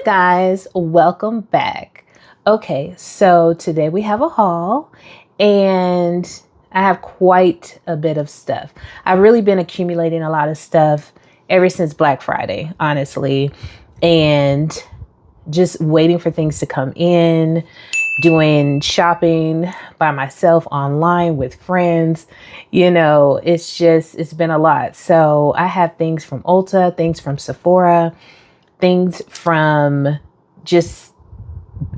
guys, welcome back. Okay, so today we have a haul and I have quite a bit of stuff. I've really been accumulating a lot of stuff ever since Black Friday, honestly, and just waiting for things to come in, doing shopping by myself online with friends. It's been a lot. So I have things from Ulta, things from Sephora, things from just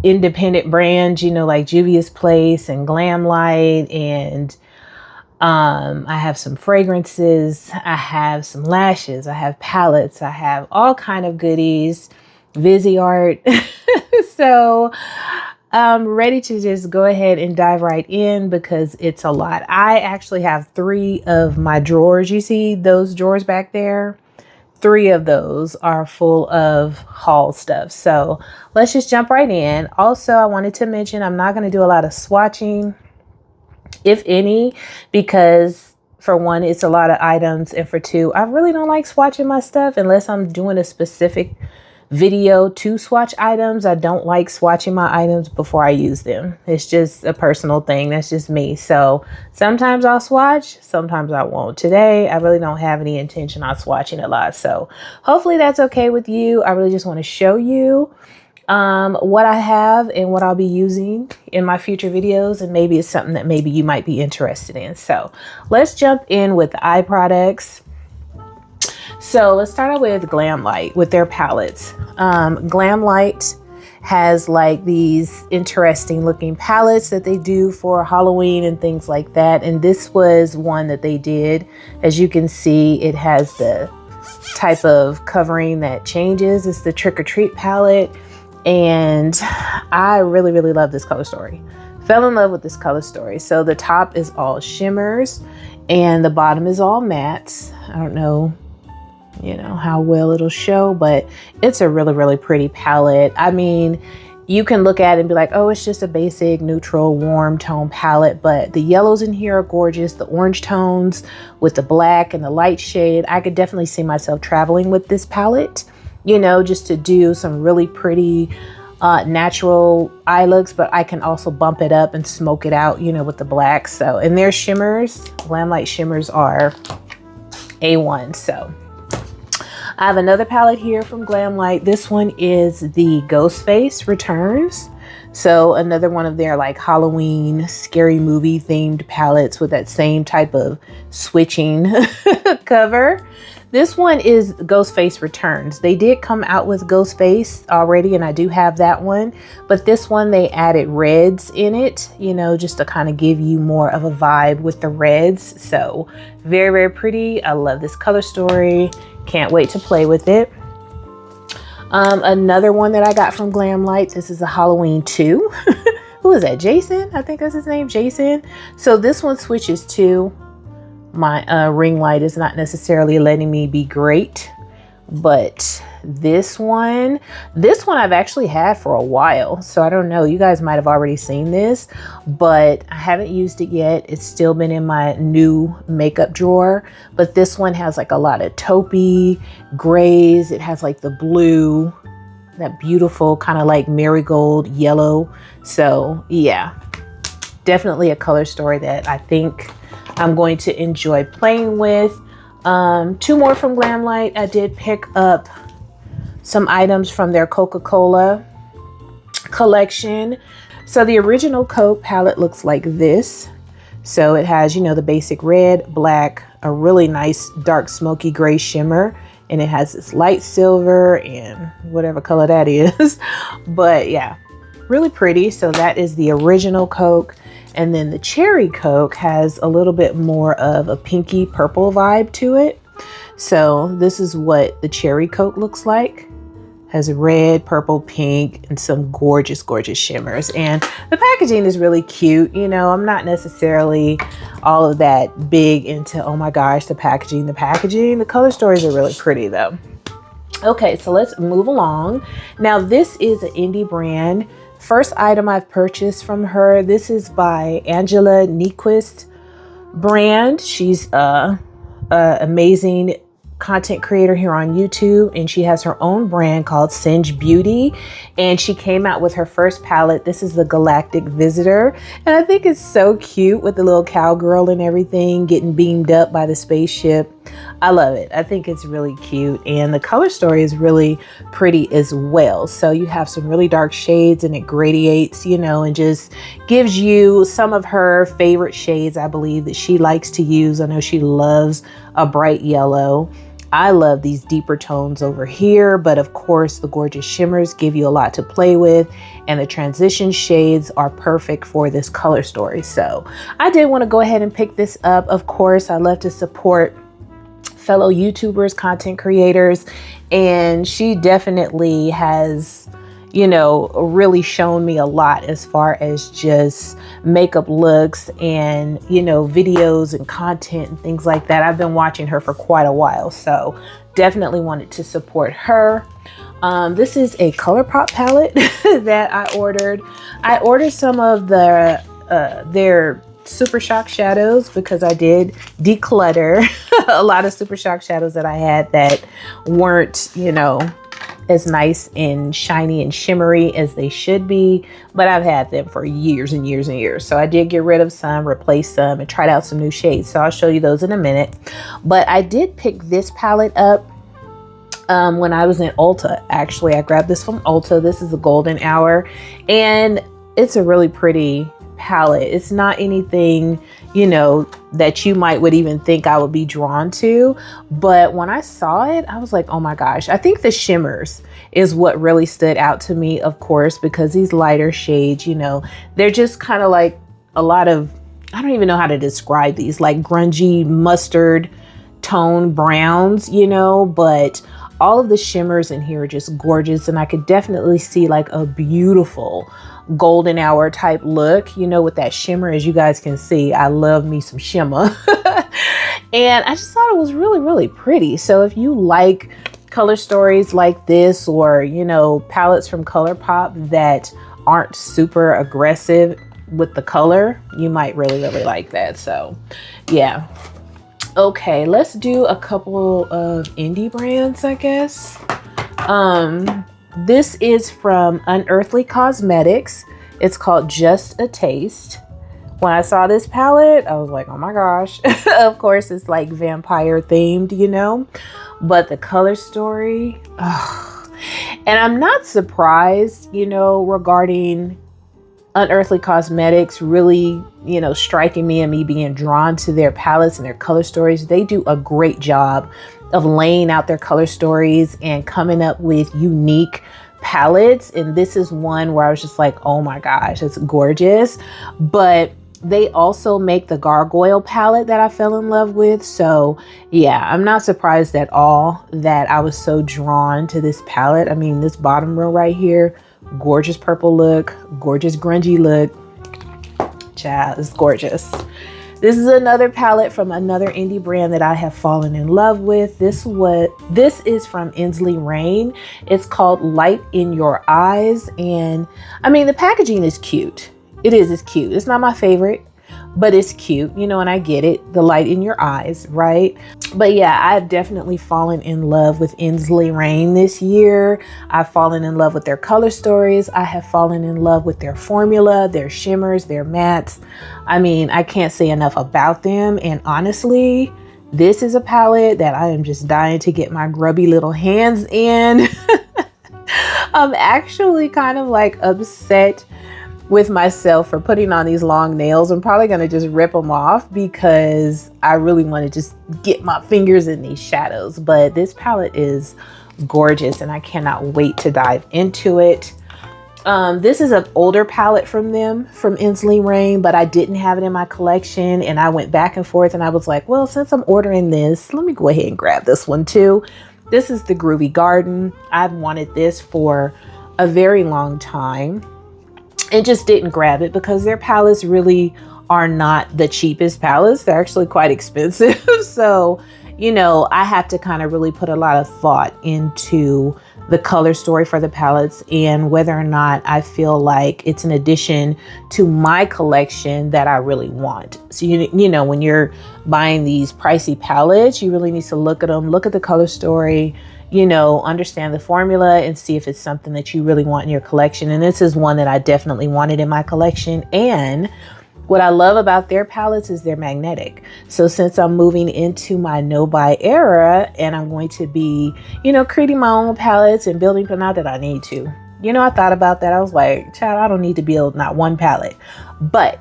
independent brands, like Juvia's Place and Glam Light. And I have some fragrances. I have some lashes. I have palettes. I have all kind of goodies, Viseart. So I'm ready to just go ahead and dive right in because it's a lot. I actually have 3 of my drawers. You see those drawers back there? 3 of those are full of haul stuff. So let's just jump right in. Also, I wanted to mention I'm not going to do a lot of swatching, if any, because for one, it's a lot of items. And for 2, I really don't like swatching my stuff unless I'm doing a specific video to swatch items. I don't like swatching my items before I use them. It's just a personal thing. That's just me. So sometimes I'll swatch, sometimes I won't. Today, I really don't have any intention on swatching a lot. So hopefully that's okay with you. I really just want to show you what I have and what I'll be using in my future videos. And maybe it's something that maybe you might be interested in. So let's jump in with the eye products. So let's start out with Glam Light with their palettes. Glam Light has like these interesting looking palettes that they do for Halloween and things like that. And this was one that they did. As you can see, it has the type of covering that changes. It's the Trick or Treat palette. And I really, really love this color story. Fell in love with this color story. So the top is all shimmers and the bottom is all mattes. I don't know how well it'll show, but it's a really, really pretty palette. I mean, you can look at it and be like, oh, it's just a basic neutral warm tone palette, but the yellows in here are gorgeous. The orange tones with the black and the light shade. I could definitely see myself traveling with this palette, just to do some really pretty natural eye looks, but I can also bump it up and smoke it out, with the black. So, and their shimmers, Glam Light shimmers are A1. So I have another palette here from Glam Light. This one is the Ghostface Returns. So another one of their like Halloween scary movie themed palettes with that same type of switching cover. This one is Ghostface Returns. They did come out with Ghostface already, and I do have that one. But this one, they added reds in it, just to kind of give you more of a vibe with the reds. So very, very pretty. I love this color story. Can't wait to play with it. Another one that I got from Glam Light. This is a Halloween 2. Who is that? Jason? I think that's his name, Jason. So this one switches to my ring light is not necessarily letting me be great, but this one I've actually had for a while. So I don't know, you guys might have already seen this, but I haven't used it yet. It's still been in my new makeup drawer, but this one has like a lot of taupey grays. It has like the blue, that beautiful kind of like marigold yellow. So yeah, definitely a color story that I think I'm going to enjoy playing with. 2 more from Glam Light. I did pick up some items from their Coca-Cola collection. So the original Coke palette looks like this. So it has, the basic red, black, a really nice dark smoky gray shimmer, and it has this light silver and whatever color that is. But yeah, really pretty. So that is the original Coke. And then the cherry Coke has a little bit more of a pinky purple vibe to it. So this is what the cherry Coke looks like. Has red, purple, pink, and some gorgeous, gorgeous shimmers. And the packaging is really cute. I'm not necessarily all of that big into, oh my gosh, the packaging. The color stories are really pretty though. Okay, so let's move along. Now this is an indie brand. First item I've purchased from her. This is by Angela Nyquist brand. She's a amazing content creator here on YouTube, and she has her own brand called Singe Beauty, and she came out with her first palette. This is the Galactic Visitor, and I think it's so cute with the little cowgirl and everything getting beamed up by the spaceship. I love it. I think it's really cute, and the color story is really pretty as well. So you have some really dark shades and it gradiates, you know, and just gives you some of her favorite shades, I believe, that she likes to use. I know she loves a bright yellow. I love these deeper tones over here, but of course the gorgeous shimmers give you a lot to play with, and the transition shades are perfect for this color story. So I did want to go ahead and pick this up. Of course, I love to support fellow YouTubers, content creators, and she definitely has, you know, really shown me a lot as far as just makeup looks and, you know, videos and content and things like that. I've been watching her for quite a while, so definitely wanted to support her. This is a ColourPop palette that I ordered. I ordered some of their Super Shock shadows because I did declutter a lot of Super Shock shadows that I had that weren't, you know, as nice and shiny and shimmery as they should be, but I've had them for years and years and years. So I did get rid of some, replace some, and tried out some new shades. So I'll show you those in a minute. But I did pick this palette up when I was in Ulta. Actually, I grabbed this from Ulta. This is a golden hour, and it's a really pretty palette. It's not anything, you know, that you would even think I would be drawn to, but when I saw it, I was like, oh my gosh. I think the shimmers is what really stood out to me, of course, because these lighter shades, you know, they're just kind of like a lot of, I don't even know how to describe these, like grungy mustard tone browns, you know, but all of the shimmers in here are just gorgeous, and I could definitely see like a beautiful golden hour type look, you know, with that shimmer. As you guys can see, I love me some shimmer. And I just thought it was really, really pretty. So if you like color stories like this, or, you know, palettes from ColourPop that aren't super aggressive with the color, you might really, really like that. So yeah. Okay, let's do a couple of indie brands, I guess. This is from Unearthly Cosmetics. It's called Just a Taste. When I saw this palette, I was like, oh my gosh. Of course, it's like vampire themed, you know, but the color story, and I'm not surprised, you know, regarding Unearthly Cosmetics really, you know, striking me and me being drawn to their palettes and their color stories. They do a great job of laying out their color stories and coming up with unique palettes. And this is one where I was just like, oh my gosh, it's gorgeous. But they also make the Gargoyle palette that I fell in love with. So yeah, I'm not surprised at all that I was so drawn to this palette. I mean, this bottom row right here, gorgeous purple look, gorgeous grungy look. Child, it's gorgeous. This is another palette from another indie brand that I have fallen in love with. This is from Inslee Rain. It's called Light in Your Eyes. And I mean, the packaging is cute. It's cute. It's not my favorite, but it's cute, you know, and I get it. The light in your eyes, right? But yeah, I've definitely fallen in love with Inslee Rain this year. I've fallen in love with their color stories. I have fallen in love with their formula, their shimmers, their mattes. I mean, I can't say enough about them. And honestly, this is a palette that I am just dying to get my grubby little hands in. I'm actually kind of like upset with myself for putting on these long nails. I'm probably gonna just rip them off because I really want to just get my fingers in these shadows. But this palette is gorgeous and I cannot wait to dive into it. This is an older palette from them, from Inslee Rain, but I didn't have it in my collection, and I went back and forth and I was like, well, since I'm ordering this, let me go ahead and grab this one too. This is the Groovy Garden. I've wanted this for a very long time and just didn't grab it because their palettes really are not the cheapest palettes. They're actually quite expensive. So, you know, I have to kind of really put a lot of thought into the color story for the palettes and whether or not I feel like it's an addition to my collection that I really want. So, you know, when you're buying these pricey palettes, you really need to look at them, look at the color story, you know, understand the formula and see if it's something that you really want in your collection. And this is one that I definitely wanted in my collection. And what I love about their palettes is they're magnetic. So since I'm moving into my no-buy era and I'm going to be, you know, creating my own palettes and building, but not that I need to. You know, I thought about that. I was like, child, I don't need to build not one palette. But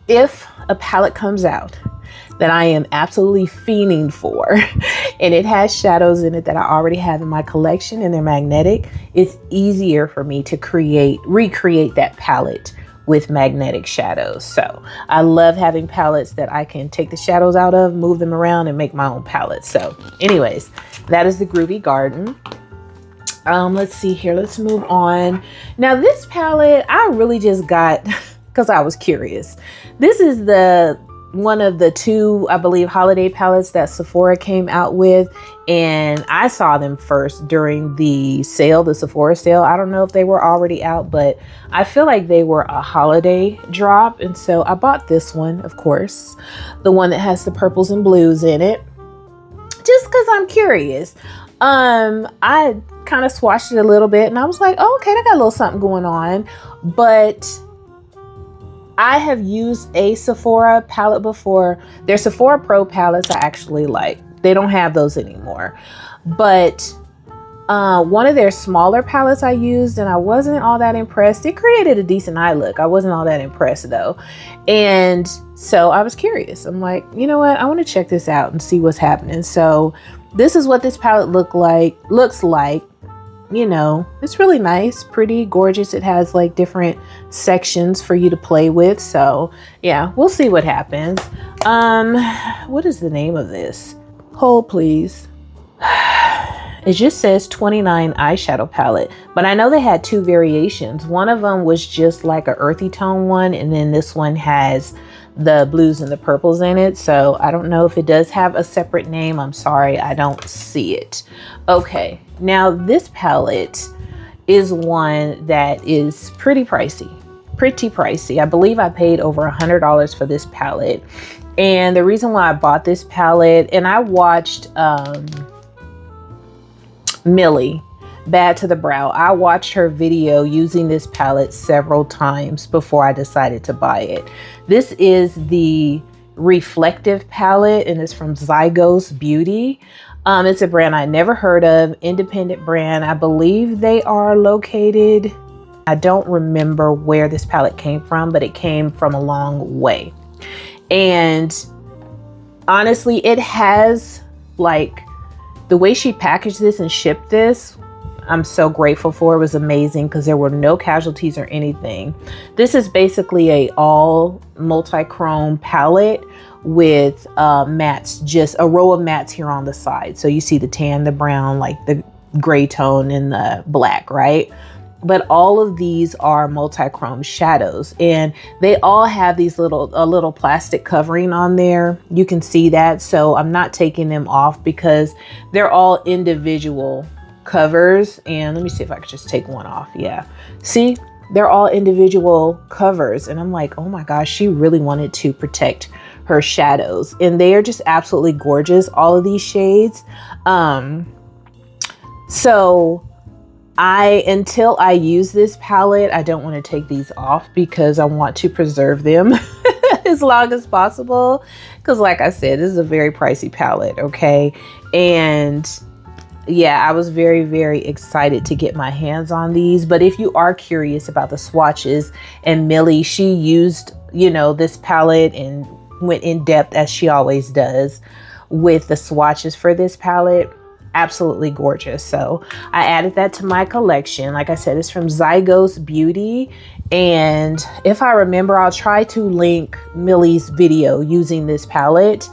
if a palette comes out that I am absolutely fiending for and it has shadows in it that I already have in my collection and they're magnetic, it's easier for me to recreate that palette with magnetic shadows. So I love having palettes that I can take the shadows out of, move them around and make my own palette. So anyways, that is the Groovy Garden. Let's see here. Let's move on. Now this palette, I really just got because I was curious. This is one of the two, I believe, holiday palettes that Sephora came out with. And I saw them first during the sale, the Sephora sale. I don't know if they were already out, but I feel like they were a holiday drop. And so I bought this one, of course, the one that has the purples and blues in it, just because I'm curious. I kind of swatched it a little bit and I was like, oh, okay, they got a little something going on. But I have used a Sephora palette before. Their Sephora Pro palettes I actually like. They don't have those anymore. But one of their smaller palettes I used and I wasn't all that impressed. It created a decent eye look. I wasn't all that impressed though. And so I was curious. I'm like, you know what? I want to check this out and see what's happening. So this is what this palette looks like. You know, it's really nice, pretty gorgeous. It has like different sections for you to play with. So yeah, we'll see what happens. What is the name of this? Hold please. It just says 29 eyeshadow palette, but I know they had two variations. One of them was just like a earthy tone one, and then this one has the blues and the purples in it. So I don't know if it does have a separate name. I'm sorry, I don't see it. Okay, now this palette is one that is pretty pricey. I believe I paid over $100 for this palette. And the reason why I bought this palette, and I watched Millie, Bad to the Brow. I watched her video using this palette several times before I decided to buy it. This is the Reflective palette and it's from Zygos Beauty. It's a brand I never heard of, independent brand. I believe they are located, I don't remember where this palette came from, but it came from a long way. And honestly, it has like the way she packaged this and shipped this, I'm so grateful for. It was amazing because there were no casualties or anything. This is basically a all multi-chrome palette with mattes, just a row of mattes here on the side. So you see the tan, the brown, like the gray tone and the black, right? But all of these are multi-chrome shadows and they all have these a little plastic covering on there. You can see that. So I'm not taking them off because they're all individual covers. And let me see if I could just take one off. Yeah. See, they're all individual covers. And I'm like, oh my gosh, she really wanted to protect her shadows. And they are just absolutely gorgeous. All of these shades. So until I use this palette, I don't want to take these off because I want to preserve them as long as possible. Because like I said, this is a very pricey palette, okay? And yeah, I was very, very excited to get my hands on these. But if you are curious about the swatches, and Millie, she used, you know, this palette and went in depth as she always does with the swatches for this palette. Absolutely gorgeous. So I added that to my collection. Like I said, it's from Zygos Beauty. And if I remember, I'll try to link Millie's video using this palette,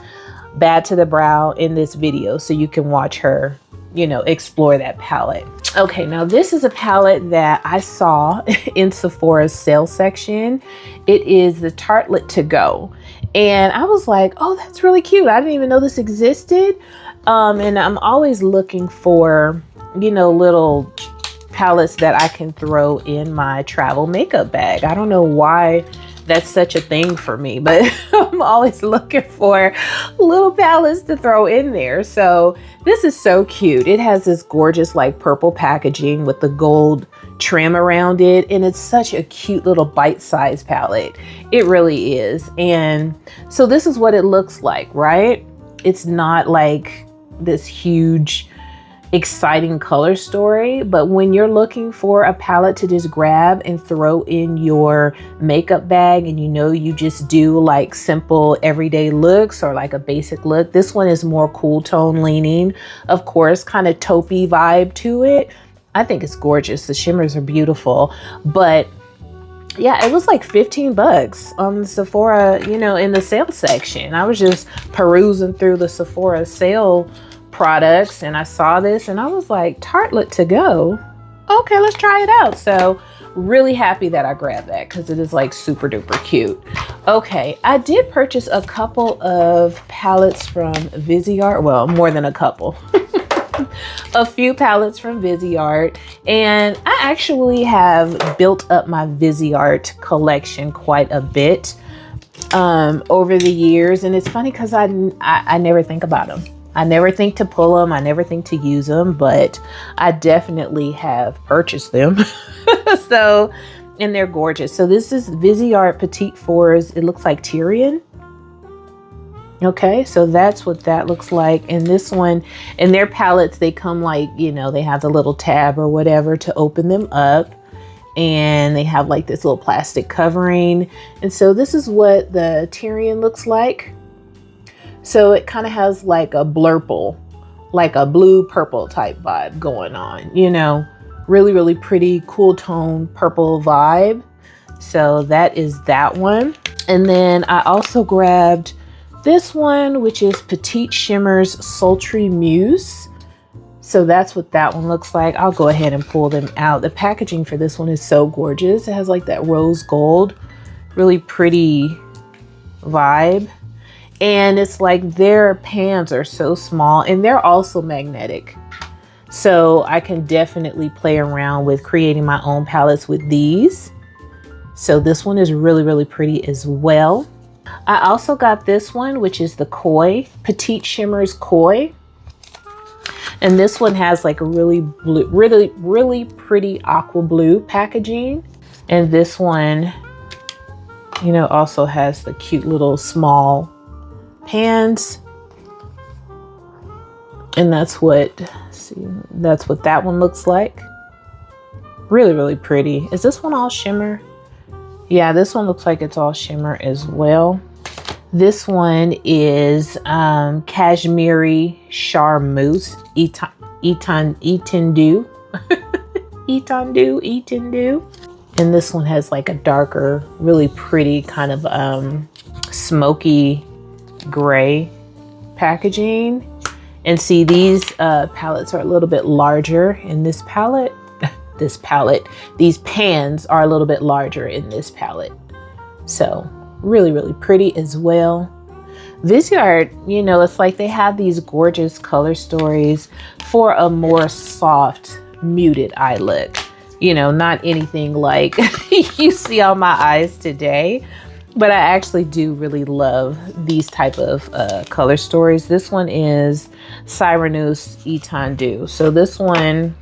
Bad to the Brow, in this video so you can watch her, you know, explore that palette. Okay, now this is a palette that I saw in Sephora's sale section. It is the Tartlet To Go. And I was like, oh, that's really cute. I didn't even know this existed. And I'm always looking for, you know, little palettes that I can throw in my travel makeup bag. I don't know why that's such a thing for me, but I'm always looking for little palettes to throw in there. So this is so cute. It has this gorgeous like purple packaging with the gold trim around it. And it's such a cute little bite-sized palette. It really is. And so this is what it looks like, right? It's not like this huge exciting color story, but when you're looking for a palette to just grab and throw in your makeup bag, and you know you just do like simple everyday looks or like a basic look, this one is more cool tone leaning, of course, kind of taupey vibe to it. I think it's gorgeous. The shimmers are beautiful, but yeah, it was like 15 bucks on the Sephora, you know, in the sale section. I was just perusing through the Sephora sale products and I saw this and I was like, tartlet to go. Okay, let's try it out. So really happy that I grabbed that because it is like super duper cute. Okay, I did purchase a couple of palettes from Viseart. Well, more than a couple. A few palettes from Viseart, and I actually have built up my Viseart collection quite a bit over the years. And it's funny because I never think about them. I never think to pull them. I never think to use them, but I definitely have purchased them. So, and they're gorgeous. So this is Viseart Petite Fours. It looks like Tyrian. Okay, so that's what that looks like. And this one, and their palettes, they come like, you know, they have the little tab or whatever to open them up. And they have like this little plastic covering. And so this is what the Tyrian looks like. So it kind of has like a blurple, like a blue purple type vibe going on, you know, really, really pretty cool tone purple vibe. So that is that one. And then I also grabbed this one, which is Petite Shimmer's Sultry Muse. So that's what that one looks like. I'll go ahead and pull them out. The packaging for this one is so gorgeous. It has like that rose gold, really pretty vibe. And it's like their pans are so small and they're also magnetic. So I can definitely play around with creating my own palettes with these. So this one is really, really pretty as well. I also got this one, which is the Koi, Petite Shimmer's Koi. And this one has like a really blue, really pretty aqua blue packaging. And this one, you know, also has the cute little small pans. And that's what, that's what that one looks like. Really, really pretty. Is this one all shimmer? Yeah, this one looks like it's all shimmer as well. This one is Cashmere Charmeuse Etendu. Etendu. And this one has like a darker, really pretty kind of smoky gray packaging. And see, these palettes are a little bit larger in this palette. These pans are a little bit larger in this palette. So really, really pretty as well. Viseart, you know, it's like they have these gorgeous color stories for a more soft, muted eye look. You know, not anything like you see on my eyes today. But I actually do really love these type of color stories. This one is Cyrenus Etendu. So this one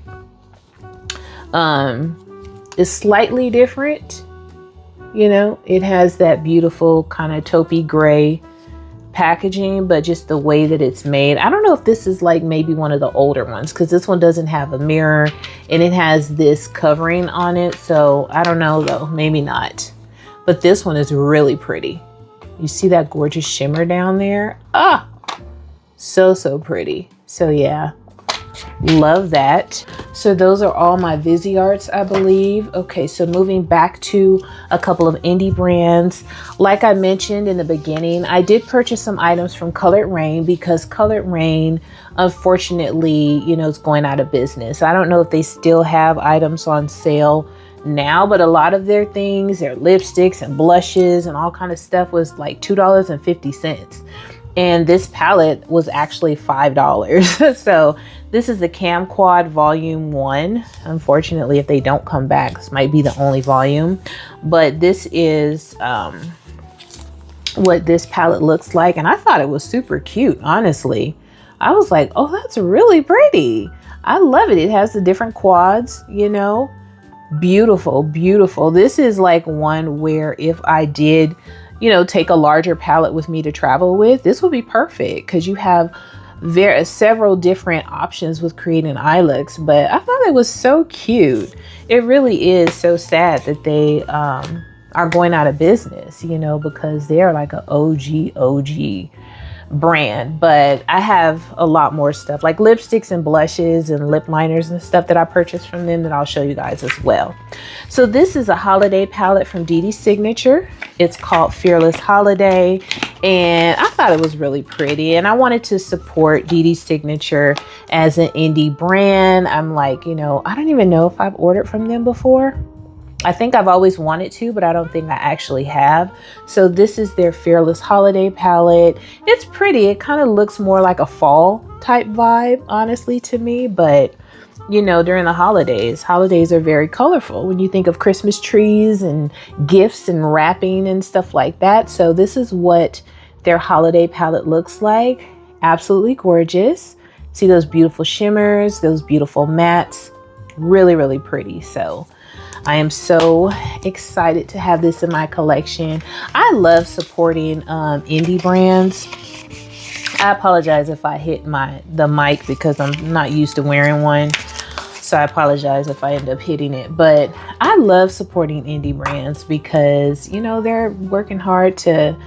is slightly different. You know, it has that beautiful kind of taupey gray packaging, but just the way that it's made. I don't know if this is like maybe one of the older ones, because this one doesn't have a mirror and it has this covering on it. So I don't know though, maybe not. But this one is really pretty. You see that gorgeous shimmer down there? Ah, so pretty. So yeah, love that. So those are all my Visearts, I believe. Okay, so moving back to a couple of indie brands. Like I mentioned in the beginning, I did purchase some items from Colored Rain because Colored Rain, unfortunately, you know, is going out of business. I don't know if they still have items on sale now, but a lot of their things, their lipsticks and blushes and all kind of stuff was like $2.50. And this palette was actually $5. So This is the Cam Quad Volume 1. Unfortunately, if they don't come back, this might be the only volume. But this is what this palette looks like. And I thought it was super cute, honestly. I was like, oh, that's really pretty. I love it. It has the different quads, you know. Beautiful, beautiful. This is like one where if I did, you know, take a larger palette with me to travel with, this would be perfect because you have several different options with creating eye looks. But I thought it was so cute. It really is so sad that they are going out of business, you know, because they're like an OG brand. But I have a lot more stuff like lipsticks and blushes and lip liners and stuff that I purchased from them that I'll show you guys as well. So this is a holiday palette from Dee Dee Signature. It's called Fearless Holiday, and I thought it was really pretty, and I wanted to support Dee Dee Signature as an indie brand. I'm like, you know, I don't even know if I've ordered from them before. I think I've always wanted to, but I don't think I actually have. So this is their Fearless Holiday palette. It's pretty. It kind of looks more like a fall type vibe, honestly, to me. But, you know, during the holidays are very colorful when you think of Christmas trees and gifts and wrapping and stuff like that. So this is what their holiday palette looks like. Absolutely gorgeous. See those beautiful shimmers, those beautiful mattes. Really, really pretty. So I am so excited to have this in my collection. I love supporting indie brands. I apologize if I hit the mic because I'm not used to wearing one. So I apologize if I end up hitting it. But I love supporting indie brands because, you know, they're working hard to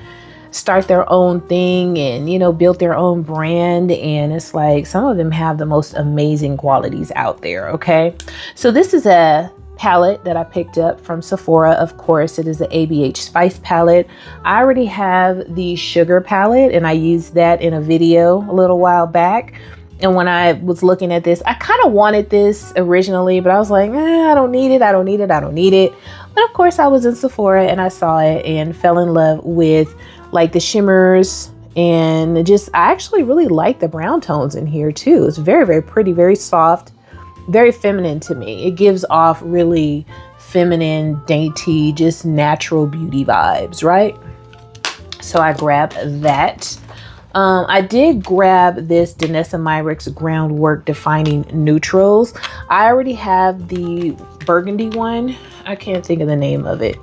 start their own thing and, you know, build their own brand. And it's like some of them have the most amazing qualities out there. Okay. So this is a palette that I picked up from Sephora. Of course, it is the ABH Spice palette. I already have the Sugar palette and I used that in a video a little while back. And when I was looking at this, I kind of wanted this originally, but I was like, I don't need it. I don't need it. I don't need it. But of course I was in Sephora and I saw it and fell in love with like the shimmers and just, I actually really like the brown tones in here too. It's very, very pretty, very soft. Very feminine to me. It gives off really feminine, dainty, just natural beauty vibes, right? So I grabbed that. I did grab this Danessa Myricks Groundwork Defining Neutrals. I already have the burgundy one. I can't think of the name of it,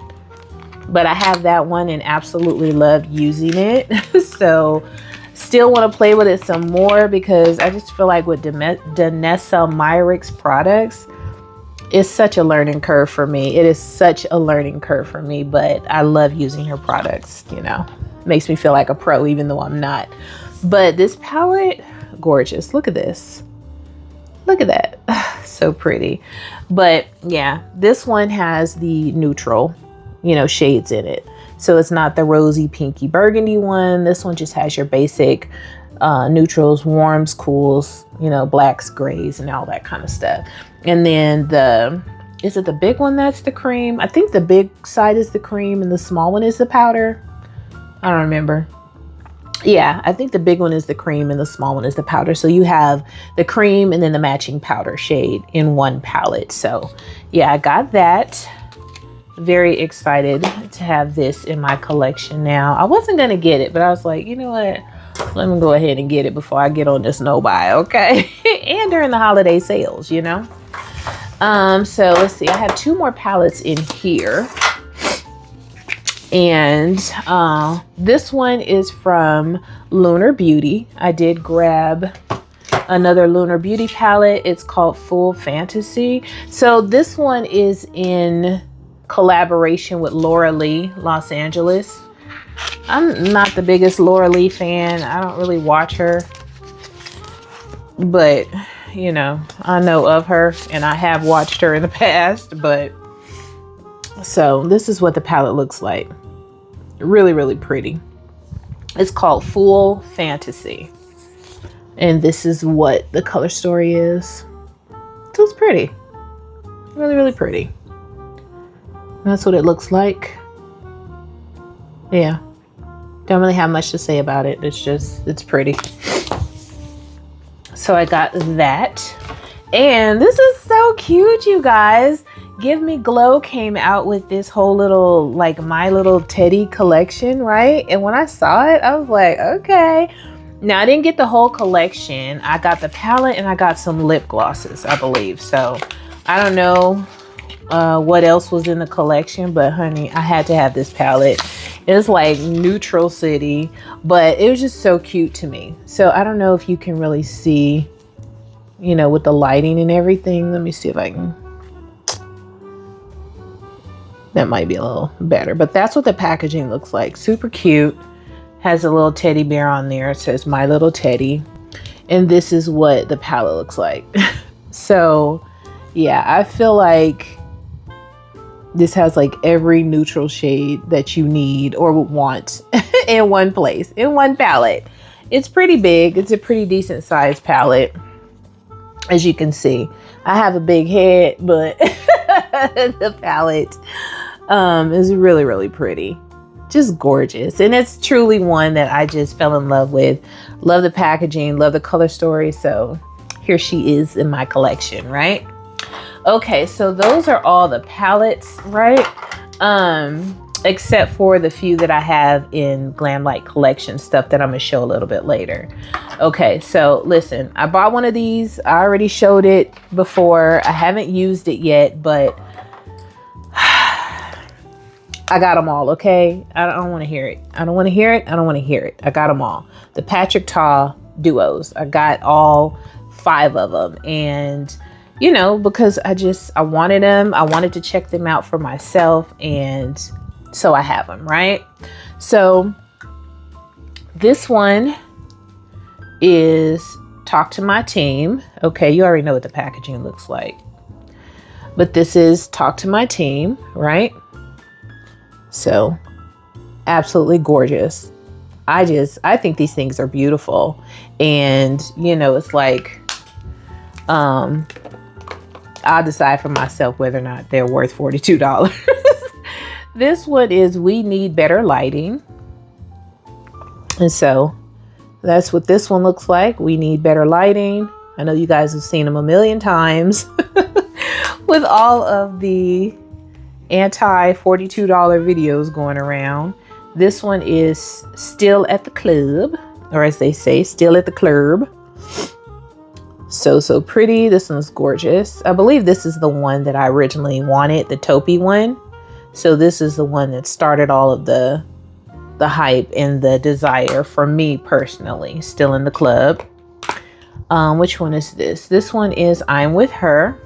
but I have that one and absolutely love using it. So still want to play with it some more because I just feel like with Danessa Myricks products, it's such a learning curve for me. It is such a learning curve for me, but I love using her products, you know. Makes me feel like a pro even though I'm not. But this palette, gorgeous. Look at this. Look at that. So pretty. But yeah, this one has the neutral, you know, shades in it. So it's not the rosy, pinky, burgundy one. This one just has your basic neutrals, warms, cools, you know, blacks, grays, and all that kind of stuff. And then is it the big one that's the cream? I think the big side is the cream and the small one is the powder. I don't remember. Yeah, I think the big one is the cream and the small one is the powder. So you have the cream and then the matching powder shade in one palette. So yeah, I got that. Very excited to have this in my collection now. I wasn't going to get it, but I was like, you know what? Let me go ahead and get it before I get on this no buy, okay? And during the holiday sales, you know? So let's see. I have two more palettes in here. And this one is from Lunar Beauty. I did grab another Lunar Beauty palette. It's called Full Fantasy. So this one is in collaboration with Laura Lee, Los Angeles. I'm not the biggest Laura Lee fan. I don't really watch her, but you know, I know of her and I have watched her in the past. But so this is what the palette looks like. Really, really pretty. It's called Full Fantasy, and this is what the color story is. So it's pretty. Really, really pretty. That's what it looks like. Yeah. Don't really have much to say about it. It's pretty. So I got that. And this is so cute, you guys. Give Me Glow came out with this whole little, like, My Little Teddy collection, right? And when I saw it, I was like, okay. Now, I didn't get the whole collection. I got the palette and I got some lip glosses, I believe. So I don't know what else was in the collection, but honey, I had to have this palette. It's like Neutral City, but it was just so cute to me. So I don't know if you can really see, you know, with the lighting and everything. Let me see if I can. That might be a little better, but that's what the packaging looks like. Super cute. Has a little teddy bear on there. It says My Little Teddy. And this is what the palette looks like. So yeah, I feel like this has like every neutral shade that you need or would want in one place, in one palette. It's pretty big. It's a pretty decent sized palette. As you can see, I have a big head, but the palette is really, really pretty. Just gorgeous. And it's truly one that I just fell in love with. Love the packaging, love the color story. So here she is in my collection, right? Okay, so those are all the palettes, right? Except for the few that I have in Glam Light collection stuff that I'm gonna show a little bit later. Okay, so listen, I bought one of these. I already showed it before. I haven't used it yet, but I got them all, okay? I don't want to hear it. I don't want to hear it. I don't want to hear it. I got them all. The Patrick Ta duos. I got all 5 of them. And, you know, because I wanted them. I wanted to check them out for myself. And so I have them, right? So this one is Talk to My Team. Okay, you already know what the packaging looks like. But this is Talk to My Team, right? So absolutely gorgeous. I think these things are beautiful. And, you know, it's like, I'll decide for myself whether or not they're worth $42. This one is We Need Better Lighting. And so that's what this one looks like. We Need Better Lighting. I know you guys have seen them a million times with all of the anti-$42 videos going around. This one is Still at the Club, or as they say, Still at the Club. So pretty. This one's gorgeous. I believe this is the one that I originally wanted, the taupey one. So this is the one that started all of the hype and the desire for me personally. Still in the Club. Which one is this? This one is I'm With Her.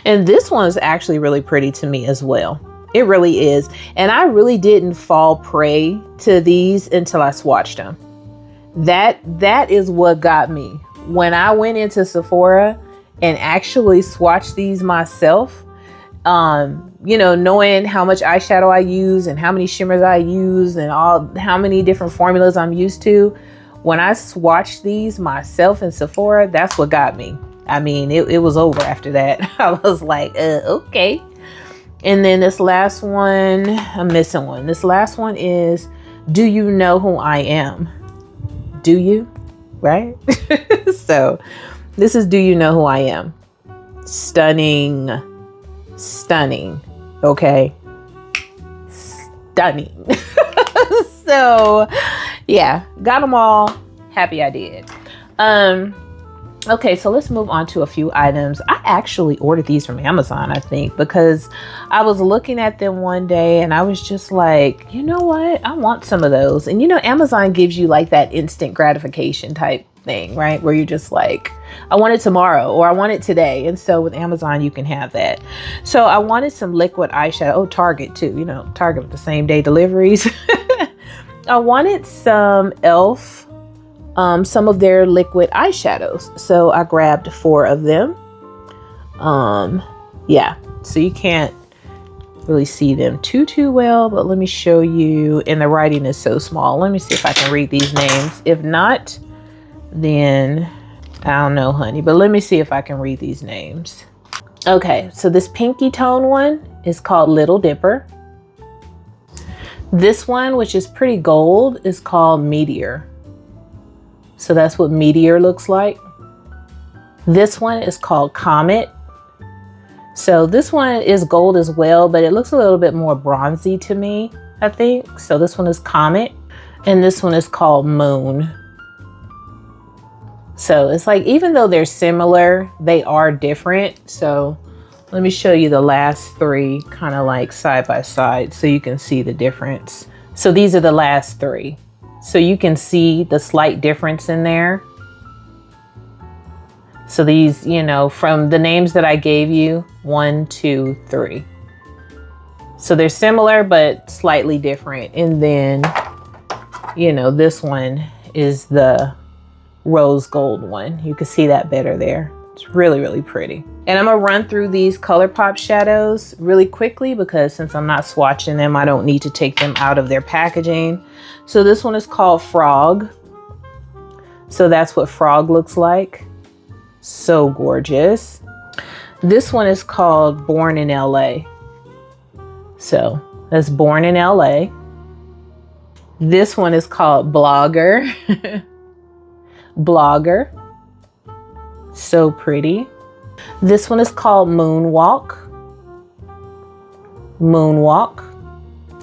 And this one is actually really pretty to me as well. It really is. And I really didn't fall prey to these until I swatched them. That is what got me. When I went into Sephora and actually swatched these myself, you know, knowing how much eyeshadow I use and how many shimmers I use and how many different formulas I'm used to, when I swatched these myself in Sephora, that's what got me. I mean, it was over after that. I was like, okay. And then this last one, I'm missing one. This last one is Do You Know Who I Am? Do you? Right? So this is Do You Know Who I Am? Stunning. Stunning. Okay. Stunning. So yeah, got them all. Happy I did. Okay, so let's move on to a few items. I actually ordered these from Amazon, I think, because I was looking at them one day and I was just like, you know what? I want some of those. And you know, Amazon gives you like that instant gratification type thing, right? Where you're just like, I want it tomorrow or I want it today. And so with Amazon, you can have that. So I wanted some liquid eyeshadow. Oh, Target too. You know, Target with the same day deliveries. I wanted some e.l.f. Some of their liquid eyeshadows. So I grabbed 4 of them. Yeah, so you can't really see them too well, but let me show you. And the writing is so small. Let me see if I can read these names. If not, then I don't know, honey, but let me see if I can read these names. Okay, so this pinky tone one is called Little Dipper. This one, which is pretty gold, is called Meteor. So that's what Meteor looks like. This one is called Comet. So this one is gold as well, but it looks a little bit more bronzy to me, I think. So this one is Comet, and this one is called Moon. So it's like, even though they're similar, they are different. So let me show you the last three kind of like side by side so you can see the difference. So these are the last three. So you can see the slight difference in there. So these, you know, from the names that I gave you, 1, 2, 3. So they're similar, but slightly different. And then, you know, this one is the rose gold one. You can see that better there. It's really, really pretty. And I'm gonna run through these ColourPop shadows really quickly because since I'm not swatching them, I don't need to take them out of their packaging. So this one is called Frog. So that's what Frog looks like. So gorgeous. This one is called Born in LA. So that's Born in LA. This one is called Blogger. Blogger. So pretty. This one is called Moonwalk. Moonwalk.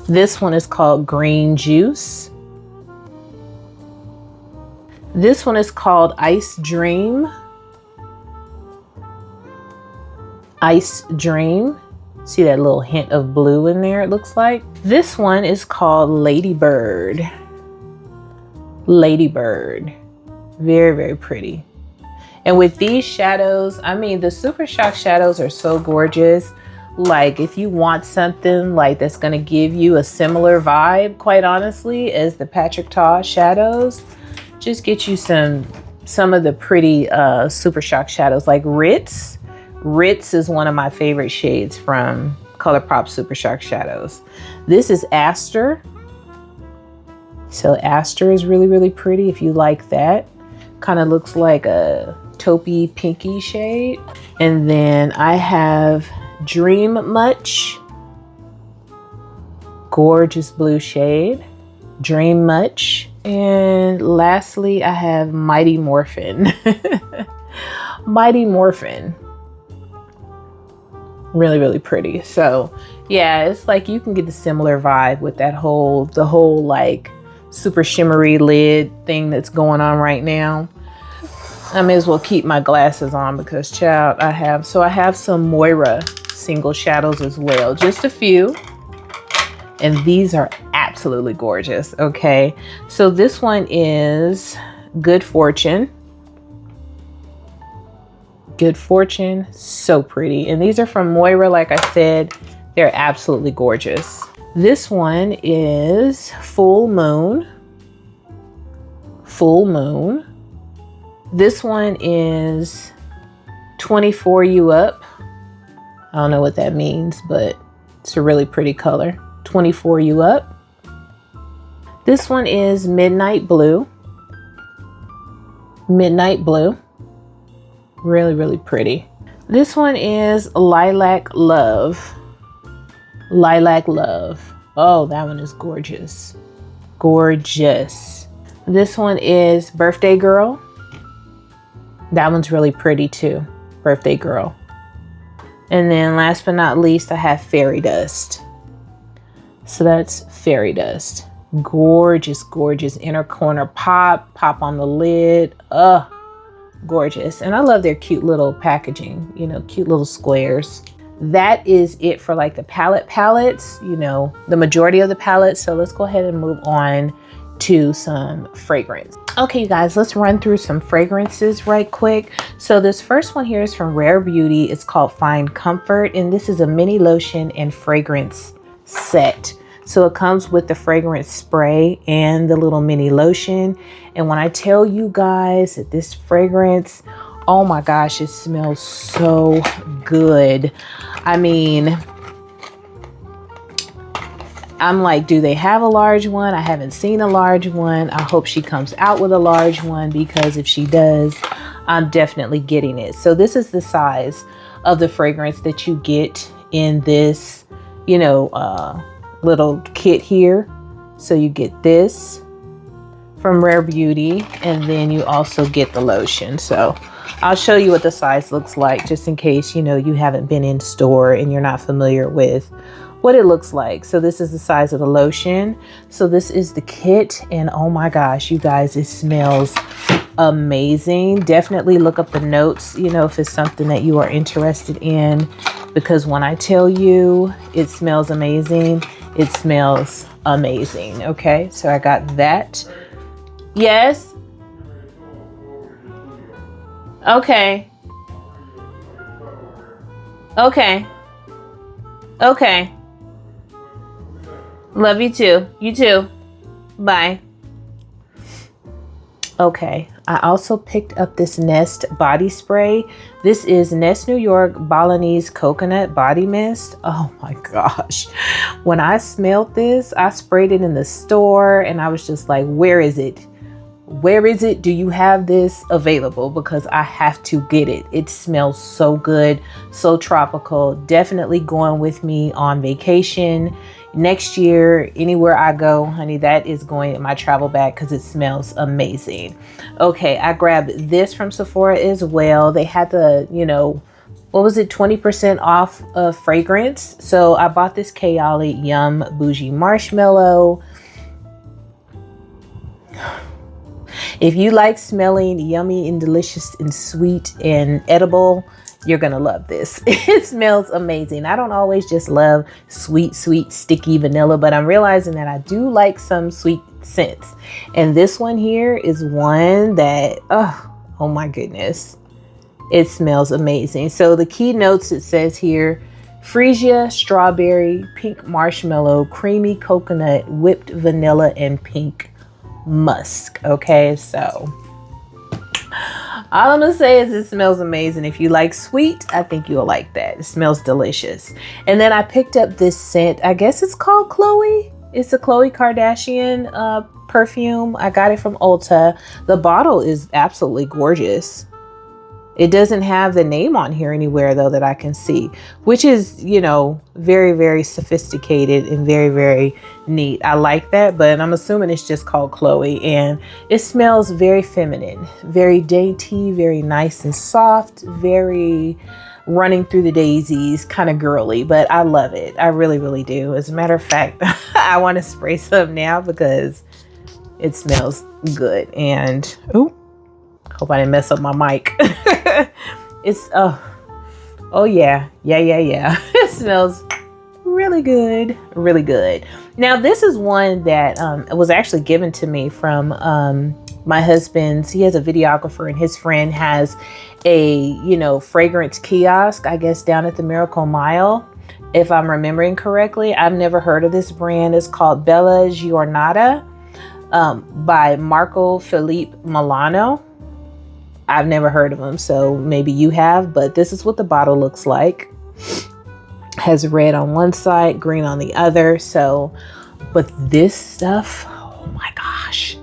This one is called Green Juice. This one is called Ice Dream. Ice Dream. See that little hint of blue in there, it looks like. This one is called Ladybird. Ladybird. Very, very pretty. And with these shadows, I mean, the Super Shock shadows are so gorgeous. Like, if you want something like that's gonna give you a similar vibe, quite honestly, as the Patrick Ta shadows, just get you some of the pretty Super Shock shadows, like Ritz. Ritz is one of my favorite shades from ColourPop Super Shock shadows. This is Aster. So Aster is really, really pretty if you like that. Kind of looks like a taupey pinky shade. And then I have Dream Much. Gorgeous blue shade. Dream Much. And lastly, I have Mighty Morphin. Mighty Morphin. Really, really pretty. So yeah, it's like you can get the similar vibe with that the whole like super shimmery lid thing that's going on right now. I may as well keep my glasses on because child, I have some Moira single shadows as well, just a few. And these are absolutely gorgeous. Okay, so this one is Good Fortune. Good Fortune, so pretty. And these are from Moira, like I said, they're absolutely gorgeous. This one is Full Moon. Full Moon. This one is 24 You Up. I don't know what that means, but it's a really pretty color. 24 You Up. This one is Midnight Blue. Midnight Blue. Really, really pretty. This one is Lilac Love. Lilac Love. Oh, that one is gorgeous. Gorgeous. This one is Birthday Girl. That one's really pretty too. Birthday Girl. And then last but not least, I have Fairy Dust. So that's Fairy Dust. Gorgeous, gorgeous inner corner pop. Pop on the lid. Gorgeous. And I love their cute little packaging, you know, cute little squares. That is it for like the palettes, you know, the majority of the palettes. So let's go ahead and move on to some fragrance. Okay, you guys, let's run through some fragrances right quick. So this first one here is from Rare Beauty. It's called Find Comfort, and this is a mini lotion and fragrance set. So it comes with the fragrance spray and the little mini lotion. And when I tell you guys that this fragrance, oh my gosh, it smells so good. I mean, I'm like, do they have a large one? I haven't seen a large one. I hope she comes out with a large one, because if she does, I'm definitely getting it. So this is the size of the fragrance that you get in this, you know, little kit here. So you get this from Rare Beauty, and then you also get the lotion. So I'll show you what the size looks like, just in case, you know, you haven't been in store and you're not familiar with what it looks like. So this is the size of the lotion. So this is the kit, and oh my gosh, you guys, it smells amazing. Definitely look up the notes, you know, if it's something that you are interested in, because when I tell you it smells amazing, it smells amazing. Okay, so I got that. Yes. Okay. Okay. Okay. Love you too. You too. Bye. Okay, I also picked up this Nest body spray. This is Nest New York Balinese Coconut Body Mist. Oh my gosh. When I smelled this, I sprayed it in the store and I was just like, where is it? Where is it? Do you have this available? Because I have to get it. It smells so good, so tropical. Definitely going with me on vacation next year, anywhere I go, honey. That is going in my travel bag because it smells amazing. Okay, I grabbed this from Sephora as well. They had the, you know, what was it, 20% off of fragrance. So I bought this Kalmele Yum Bougie Marshmallow. If you like smelling yummy and delicious and sweet and edible, you're gonna love this. It smells amazing. I don't always just love sweet, sticky vanilla, but I'm realizing that I do like some sweet scents. And this one here is one that, oh my goodness, it smells amazing. So the key notes, it says here, freesia, strawberry, pink marshmallow, creamy coconut, whipped vanilla, and pink musk. Okay, so all I'm gonna say is it smells amazing. If you like sweet, I think you'll like that. It smells delicious. And then I picked up this scent. I guess it's called Chloe. It's a Khloe Kardashian perfume. I got it from Ulta. The bottle is absolutely gorgeous. It doesn't have the name on here anywhere though that I can see, which is, you know, very, very sophisticated and very, very neat. I like that, but I'm assuming it's just called Chloe, and it smells very feminine, very dainty, very nice and soft, very running through the daisies, kind of girly, but I love it. I really, really do. As a matter of fact, I want to spray some now because it smells good. And ooh, hope I didn't mess up my mic. It's oh yeah. It smells really good, really good. Now this is one that was actually given to me from my husband's. He has a videographer, and his friend has a, you know, fragrance kiosk, I guess, down at the Miracle Mile, if I'm remembering correctly. I've never heard of this brand. It's called Bella Giornata by Marco Felipe Milano. I've never heard of them, so maybe you have, but this is what the bottle looks like. Has red on one side, green on the other. So, but this stuff, oh my gosh,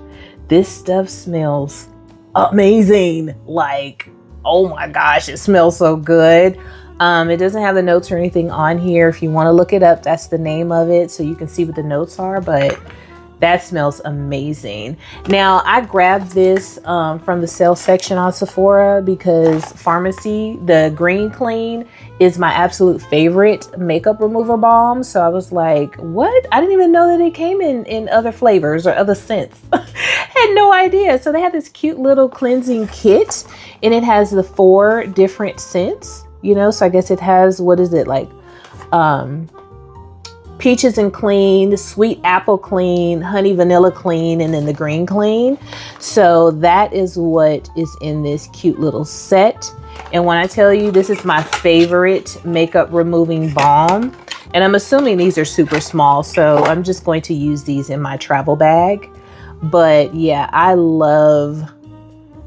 this stuff smells amazing. Like, oh my gosh, it smells so good. It doesn't have the notes or anything on here. If you want to look it up, that's the name of it, so you can see what the notes are, but that smells amazing. Now, I grabbed this from the sales section on Sephora because Pharmacy, the Green Clean, is my absolute favorite makeup remover balm. So I was like, what? I didn't even know that it came in other flavors or other scents. Had no idea. So they have this cute little cleansing kit, and it has the 4 different scents, you know? So I guess it has, what is it, like, peaches and clean, sweet apple clean, honey vanilla clean, and then the green clean. So that is what is in this cute little set. And when I tell you, this is my favorite makeup removing balm, and I'm assuming these are super small, so I'm just going to use these in my travel bag. But yeah, I love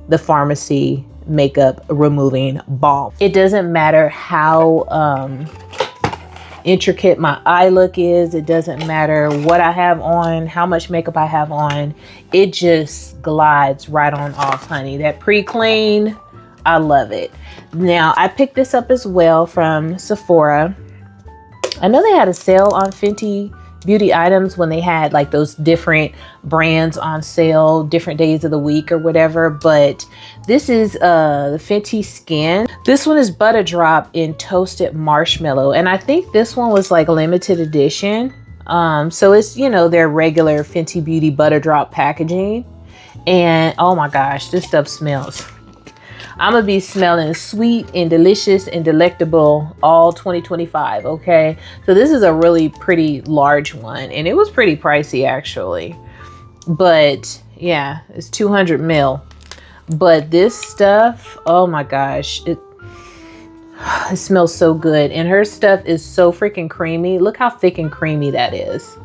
the Pharmacy makeup removing balm. It doesn't matter how intricate my eye look is. It doesn't matter what I have on, how much makeup I have on. It just glides right on off, honey. That pre-clean, I love it. Now, I picked this up as well from Sephora. I know they had a sale on Fenty beauty items when they had like those different brands on sale, different days of the week or whatever. But this is the Fenty Skin. This one is Butter Drop in Toasted Marshmallow. And I think this one was like limited edition. So it's, you know, their regular Fenty Beauty Butter Drop packaging. And oh my gosh, this stuff smells. I'm gonna be smelling sweet and delicious and delectable all 2025, okay? So this is a really pretty large one, and it was pretty pricey actually. But yeah, it's 200 ml. But this stuff, oh my gosh, it smells so good. And her stuff is so freaking creamy. Look how thick and creamy that is.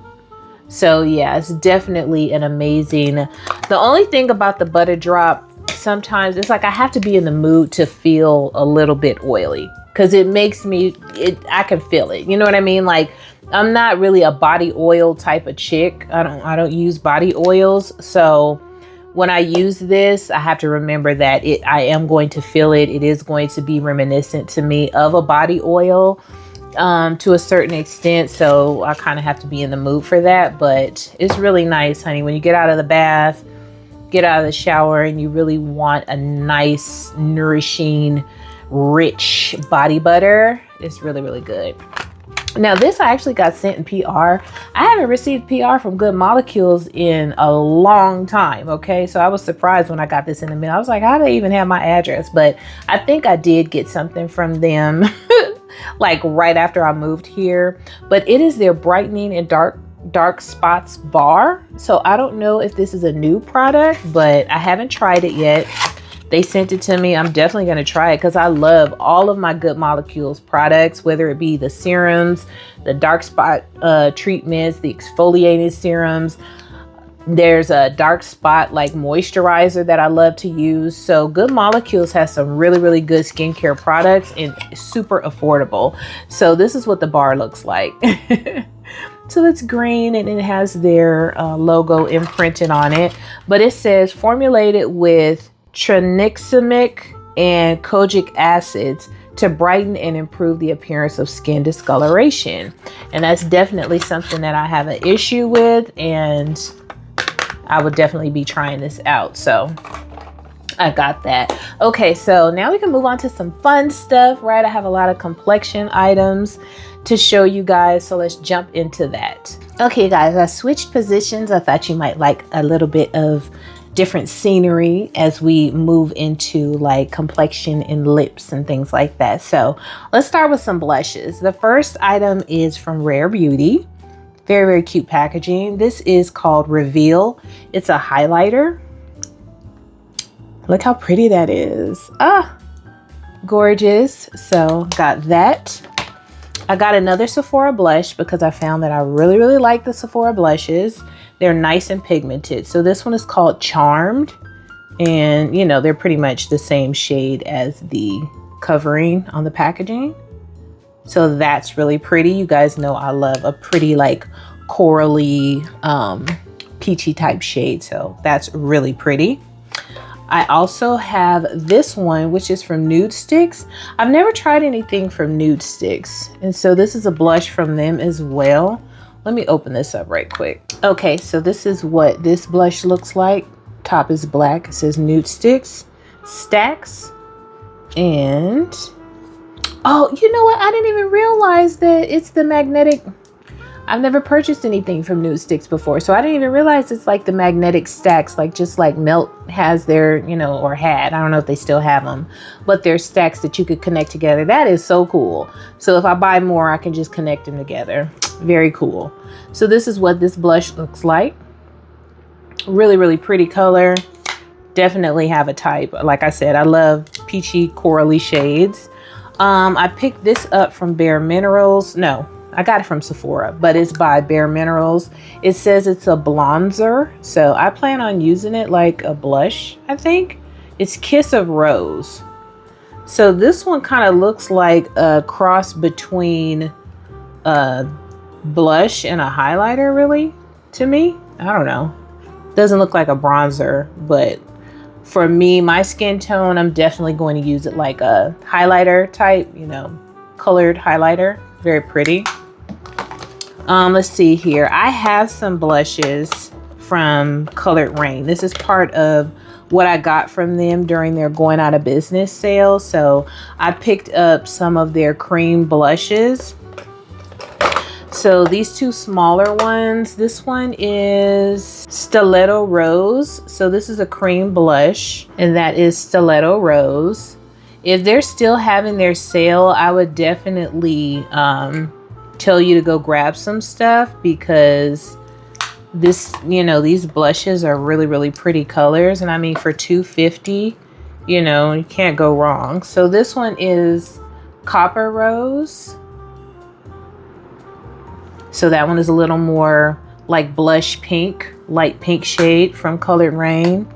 So yeah, it's definitely an amazing. The only thing about the Butter Drop, sometimes it's like I have to be in the mood to feel a little bit oily, because it makes me, I can feel it. You know what I mean? Like, I'm not really a body oil type of chick. I don't use body oils. So when I use this, I have to remember that I am going to feel it. It is going to be reminiscent to me of a body oil to a certain extent. So I kind of have to be in the mood for that. But it's really nice, honey. When you get out of the bath, get out of the shower, and you really want a nice, nourishing, rich body butter, it's really, really good. Now this I actually got sent in PR. I haven't received PR from Good Molecules in a long time, okay? So I was surprised when I got this in the mail. I was like, how do they even have my address? But I think I did get something from them like right after I moved here. But it is their brightening and dark spots bar. So I don't know if this is a new product, but I haven't tried it yet. They sent it to me. I'm definitely going to try it because I love all of my Good Molecules products, whether it be the serums, the dark spot treatments, the exfoliating serums. There's a dark spot like moisturizer that I love to use. So Good Molecules has some really, really good skincare products and super affordable. So this is what the bar looks like. So it's green and it has their logo imprinted on it, but it says formulated with tranexamic and kojic acids to brighten and improve the appearance of skin discoloration. And that's definitely something that I have an issue with, and I would definitely be trying this out. So I got that. Okay, so now we can move on to some fun stuff, right? I have a lot of complexion items to show you guys, so let's jump into that. Okay guys, I switched positions. I thought you might like a little bit of different scenery as we move into like complexion and lips and things like that. So let's start with some blushes. The first item is from Rare Beauty. Very, very cute packaging. This is called Reveal. It's a highlighter. Look how pretty that is. Ah, gorgeous. So got that. I got another Sephora blush because I found that I really, really like the Sephora blushes. They're nice and pigmented. So this one is called Charmed. And, you know, they're pretty much the same shade as the covering on the packaging. So that's really pretty. You guys know I love a pretty like corally, peachy type shade. So that's really pretty. I also have this one, which is from Nude Sticks. I've never tried anything from Nude Sticks. And so this is a blush from them as well. Let me open this up right quick. Okay, so this is what this blush looks like. Top is black. It says Nude Sticks, Stacks. And, oh, you know what? I didn't even realize that it's the magnetic. I've never purchased anything from Nude Sticks before, so I didn't even realize it's like the magnetic stacks, like just like Melt has their, you know, or had, I don't know if they still have them, but they're stacks that you could connect together. That is so cool. So if I buy more, I can just connect them together. Very cool. So this is what this blush looks like. Really, really pretty color. Definitely have a type. Like I said, I love peachy corally shades. I picked this up from Bare Minerals. No, I got it from Sephora, but it's by Bare Minerals. It says it's a bronzer, so I plan on using it like a blush, I think. It's Kiss of Rose. So this one kind of looks like a cross between a blush and a highlighter, really, to me. I don't know. Doesn't look like a bronzer, but for me, my skin tone, I'm definitely going to use it like a highlighter type, you know, colored highlighter. Very pretty. Let's see here. I have some blushes from Colored Rain. This is part of what I got from them during their going out of business sale. So I picked up some of their cream blushes. So these two smaller ones, this one is Stiletto Rose. So this is a cream blush, and that is Stiletto Rose. If they're still having their sale, I would definitely tell you to go grab some stuff, because this, you know, these blushes are really, really pretty colors. And I mean, for $2.50, you know, you can't go wrong. So this one is Copper Rose. So that one is a little more like blush pink, light pink shade from Colored Rain.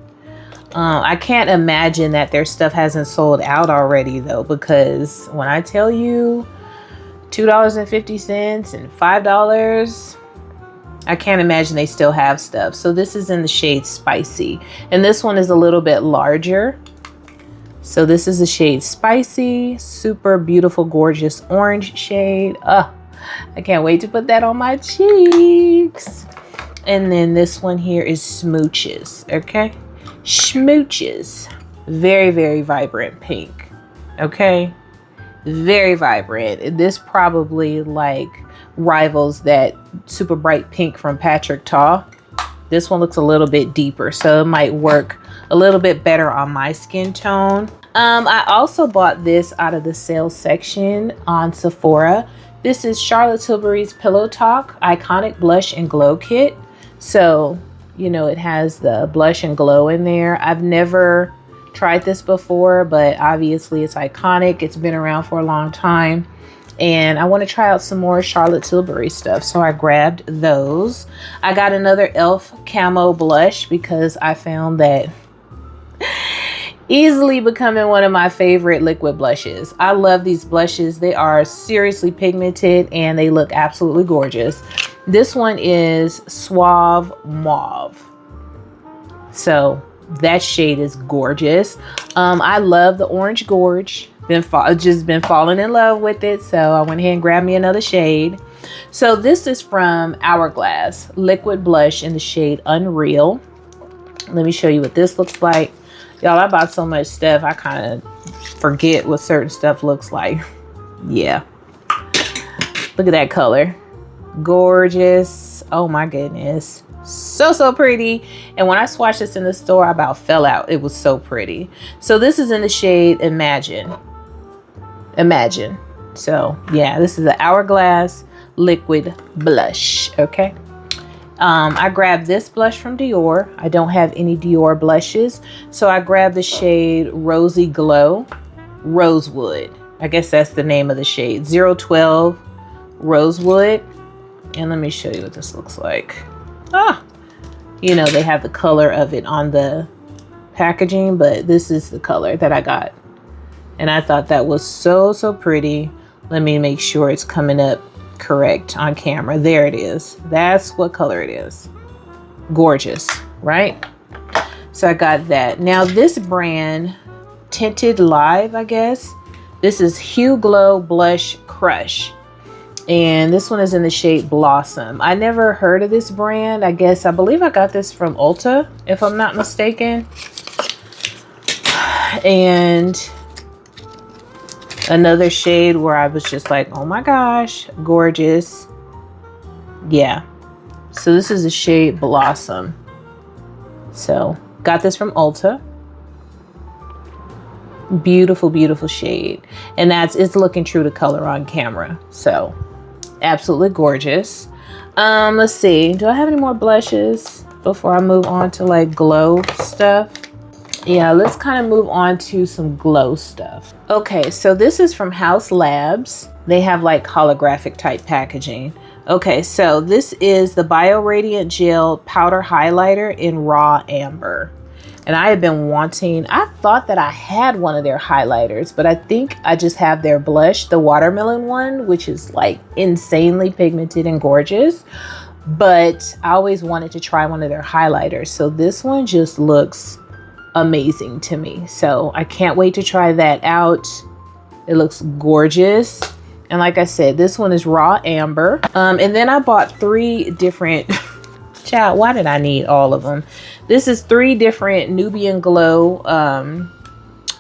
I can't imagine that their stuff hasn't sold out already though, because when I tell you $2.50 and $5, I can't imagine they still have stuff. So this is in the shade Spicy, and this one is a little bit larger. So this is the shade Spicy, super beautiful, gorgeous orange shade. I can't wait to put that on my cheeks. And then this one here is Smooches, okay? Smooches, very, very vibrant pink, okay? Very vibrant. This probably like rivals that super bright pink from Patrick Ta. This one looks a little bit deeper, so it might work a little bit better on my skin tone. I also bought this out of the sales section on Sephora. This is Charlotte Tilbury's Pillow Talk Iconic Blush and Glow Kit. So, you know, it has the blush and glow in there. I've never tried this before, but obviously it's iconic. It's been around for a long time. And I want to try out some more Charlotte Tilbury stuff. So I grabbed those. I got another e.l.f. Camo blush because I found that easily becoming one of my favorite liquid blushes. I love these blushes. They are seriously pigmented and they look absolutely gorgeous. This one is Suave Mauve. So that shade is gorgeous. I love the Orange Gorge. Just been falling in love with it, so I went ahead and grabbed me another shade. So this is from Hourglass liquid blush in the shade Unreal. Let me show you what this looks like. Y'all, I bought so much stuff I kind of forget what certain stuff looks like. Yeah, look at that color, gorgeous. Oh my goodness, so pretty. And when I swatched this in the store, I about fell out. It was so pretty. So this is in the shade Imagine. So yeah, this is the Hourglass liquid blush. Okay, I grabbed this blush from Dior. I don't have any Dior blushes, so I grabbed the shade Rosy Glow Rosewood. I guess that's the name of the shade, 012 Rosewood. And let me show you what this looks like. You know, they have the color of it on the packaging, but this is the color that I got. And I thought that was so pretty. Let me make sure it's coming up correct on camera. There it is. That's what color it is. Gorgeous, right? So I got that. Now this brand, Tinted Live, I guess. This is Hue Glow Blush Crush. And this one is in the shade Blossom. I never heard of this brand. I believe I got this from Ulta, if I'm not mistaken. And another shade where I was just like, oh my gosh, gorgeous. Yeah. So this is the shade Blossom. So got this from Ulta. Beautiful shade. And it's looking true to color on camera. So absolutely gorgeous. Let's see, do I have any more blushes before I move on to like glow stuff? Yeah, let's kind of move on to some glow stuff. Okay, so this is from House Labs. They have like holographic type packaging. Okay, so this is the Bio Radiant Gel Powder Highlighter in Raw Amber. And I had been wanting, I thought that I had one of their highlighters, but I think I just have their blush, the watermelon one, which is like insanely pigmented and gorgeous. But I always wanted to try one of their highlighters. So this one just looks amazing to me. So I can't wait to try that out. It looks gorgeous. And like I said, this one is raw amber. And then I bought 3 different, child, why did I need all of them? This is 3 different Nubian Glow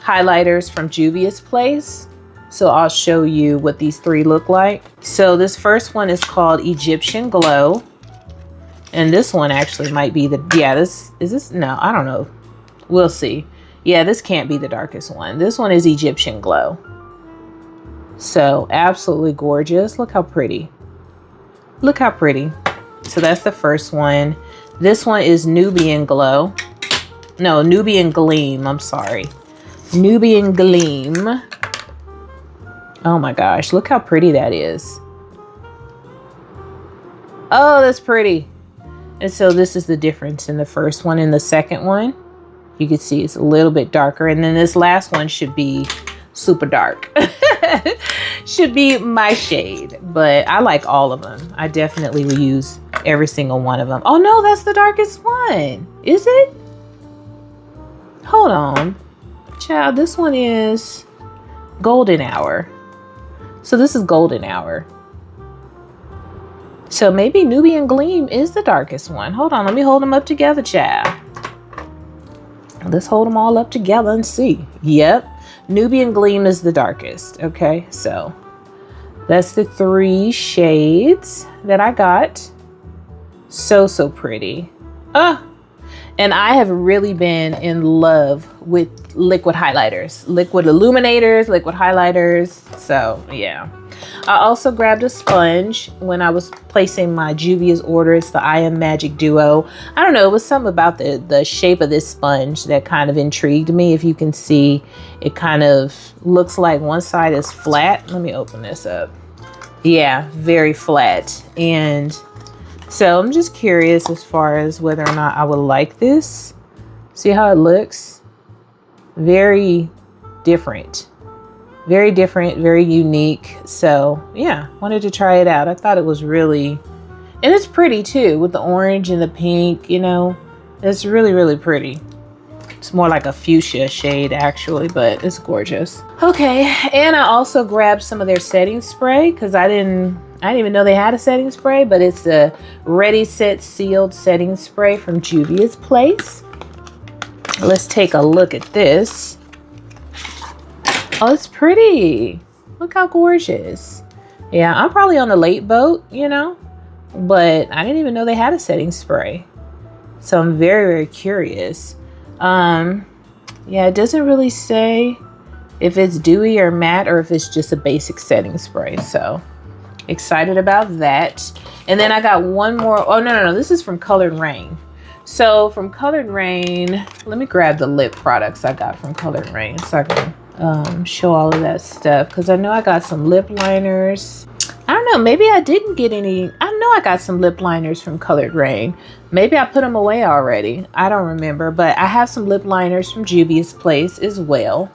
highlighters from Juvia's Place. So I'll show you what these 3 look like. So this first one is called Egyptian Glow. And this one actually might be the, yeah, no, I don't know. We'll see. Yeah, this can't be the darkest one. This one is Egyptian Glow. So absolutely gorgeous. Look how pretty. Look how pretty. So that's the first one. This one is Nubian Glow. No, Nubian Gleam. I'm sorry. Nubian Gleam. Oh my gosh, look how pretty that is. Oh, that's pretty. And so this is the difference in the first one and the second one. You can see it's a little bit darker. And then this last one should be super dark. Should be my shade, but I like all of them. I definitely will use every single one of them. Oh no, that's the darkest one. Is it? Hold on. Child, this one is Golden Hour. So this is Golden Hour. So maybe Nubian Gleam is the darkest one. Hold on, let me hold them up together, child. Let's hold them all up together and see. Yep, Nubian Gleam is the darkest. Okay, so that's the 3 shades that I got. So pretty. And I have really been in love with liquid highlighters, liquid illuminators, liquid highlighters. So yeah. I also grabbed a sponge when I was placing my Juvia's order. It's the I Am Magic Duo. I don't know, it was something about the shape of this sponge that kind of intrigued me. If you can see, it kind of looks like one side is flat. Let me open this up. Yeah, very flat. And so I'm just curious as far as whether or not I would like this. See how it looks? Very different. Very different, very unique. So yeah, wanted to try it out. I thought it was really, and it's pretty too with the orange and the pink, you know, it's really, really pretty. It's more like a fuchsia shade actually, but it's gorgeous. Okay, and I also grabbed some of their setting spray because I didn't even know they had a setting spray, but it's the Ready Set Sealed setting spray from Juvia's Place. Let's take a look at this. Oh, it's pretty. Look how gorgeous. Yeah, I'm probably on the late boat, you know, but I didn't even know they had a setting spray. So I'm very, very curious. Yeah, it doesn't really say if it's dewy or matte or if it's just a basic setting spray. So excited about that. And then I got one more. Oh, no. This is from Colored Rain. So from Colored Rain, let me grab the lip products I got from Colored Rain so I can show all of that stuff. Because I know I got some lip liners. I don't know. Maybe I didn't get any. I know I got some lip liners from Colored Rain. Maybe I put them away already. I don't remember. But I have some lip liners from Juvia's Place as well.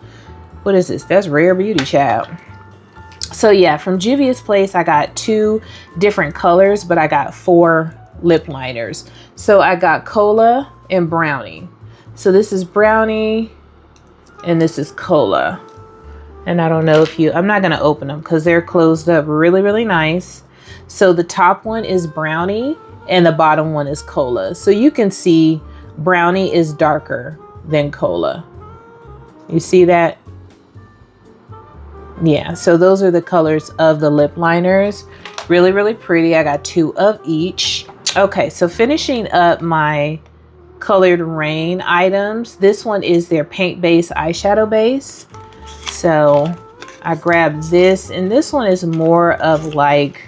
What is this? That's Rare Beauty, child. So yeah, from Juvia's Place, I got 2 different colors, but I got 4 lip liners. So I got Cola and Brownie. So this is Brownie and this is Cola. And I don't know if I'm not going to open them because they're closed up really, really nice. So the top one is Brownie and the bottom one is Cola. So you can see Brownie is darker than Cola. You see that? Yeah, so those are the colors of the lip liners. Really, really pretty. I got 2 of each. Okay, so finishing up my Colored Rain items. This one is their paint base eyeshadow base. So I grabbed this, and this one is more of like,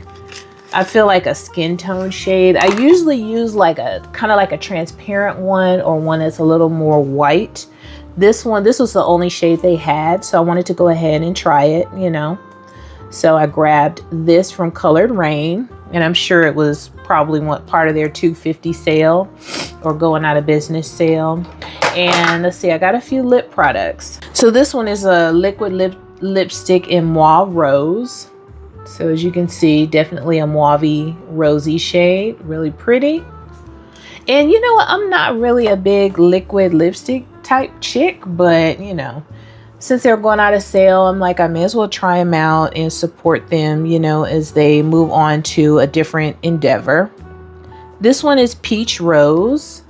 I feel like a skin tone shade. I usually use like a kind of like a transparent one or one that's a little more white. This was the only shade they had, so I wanted to go ahead and try it, you know. So I grabbed this from Colored Rain, and I'm sure it was probably part of their $2.50 sale or going out of business sale. And let's see, I got a few lip products. So this one is a liquid lipstick in Mauve Rose. So as you can see, definitely a mauvey rosy shade, really pretty. And you know what, I'm not really a big liquid lipstick type chick, but you know, since they're going out of sale, I'm like, I may as well try them out and support them, you know, as they move on to a different endeavor. This one is Peach Rose.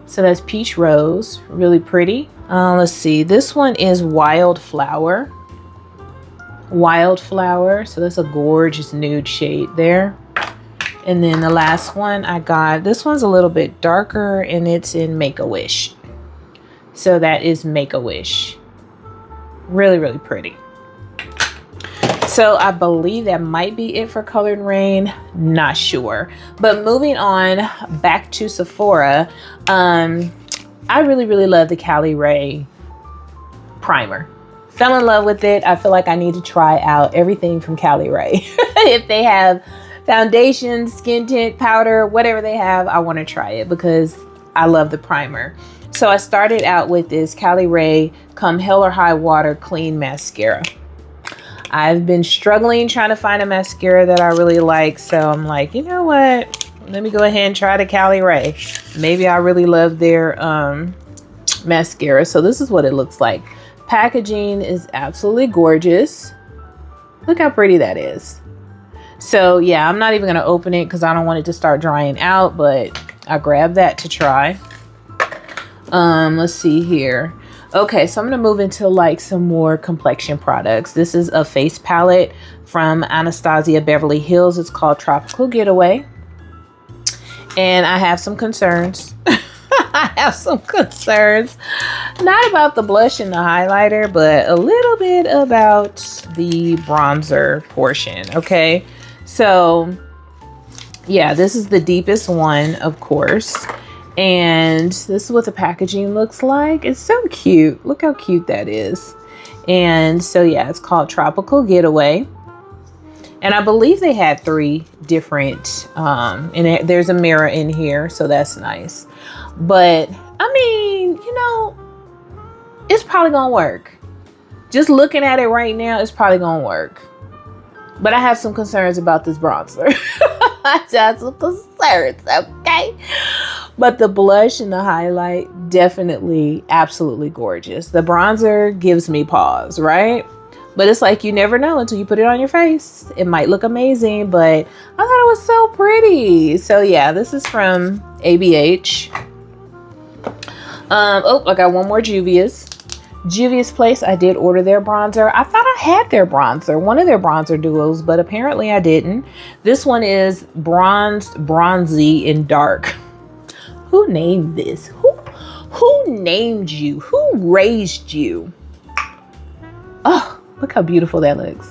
So that's Peach Rose, really pretty. Let's see, this one is Wildflower. Wildflower, so that's a gorgeous nude shade there. And then the last one I got, this one's a little bit darker and it's in Make-A-Wish. So that is Make-A-Wish. Really, really pretty. So I believe that might be it for Colored Rain. Not sure. But moving on back to Sephora, I really, really love the Kalmele primer. Fell in love with it. I feel like I need to try out everything from Kalmele. If they have foundation, skin tint, powder, whatever they have, I want to try it because I love the primer. So I started out with this Kalmele Come Hell or High Water Clean Mascara. I've been struggling trying to find a mascara that I really like. So I'm like, you know what? Let me go ahead and try the Kalmele. Maybe I really love their mascara. So this is what it looks like. Packaging is absolutely gorgeous. Look how pretty that is. So yeah, I'm not even going to open it because I don't want it to start drying out, but I grabbed that to try. Let's see here. Okay, so I'm going to move into like some more complexion products. This is a face palette from Anastasia Beverly Hills. It's called Tropical Getaway. And I have some concerns. I have some concerns. Not about the blush and the highlighter, but a little bit about the bronzer portion. Okay, so yeah, this is the deepest one, of course. And this is what the packaging looks like. It's so cute. Look how cute that is. And so yeah, it's called Tropical Getaway. And I believe they had 3 different, and there's a mirror in here, so that's nice. But I mean, you know, it's probably gonna work. Just looking at it right now, it's probably gonna work. But I have some concerns about this bronzer. I have some concerns, okay? But the blush and the highlight, definitely, absolutely gorgeous. The bronzer gives me pause, right? But it's like you never know until you put it on your face. It might look amazing, but I thought it was so pretty. So yeah, this is from ABH. Oh, I got one more Juvia's. Juvia's Place, I did order their bronzer. I thought I had their bronzer, one of their bronzer duos, but apparently I didn't. This one is bronzed, bronzy, and dark. Who named this? Who named you? Who raised you? Oh, look how beautiful that looks.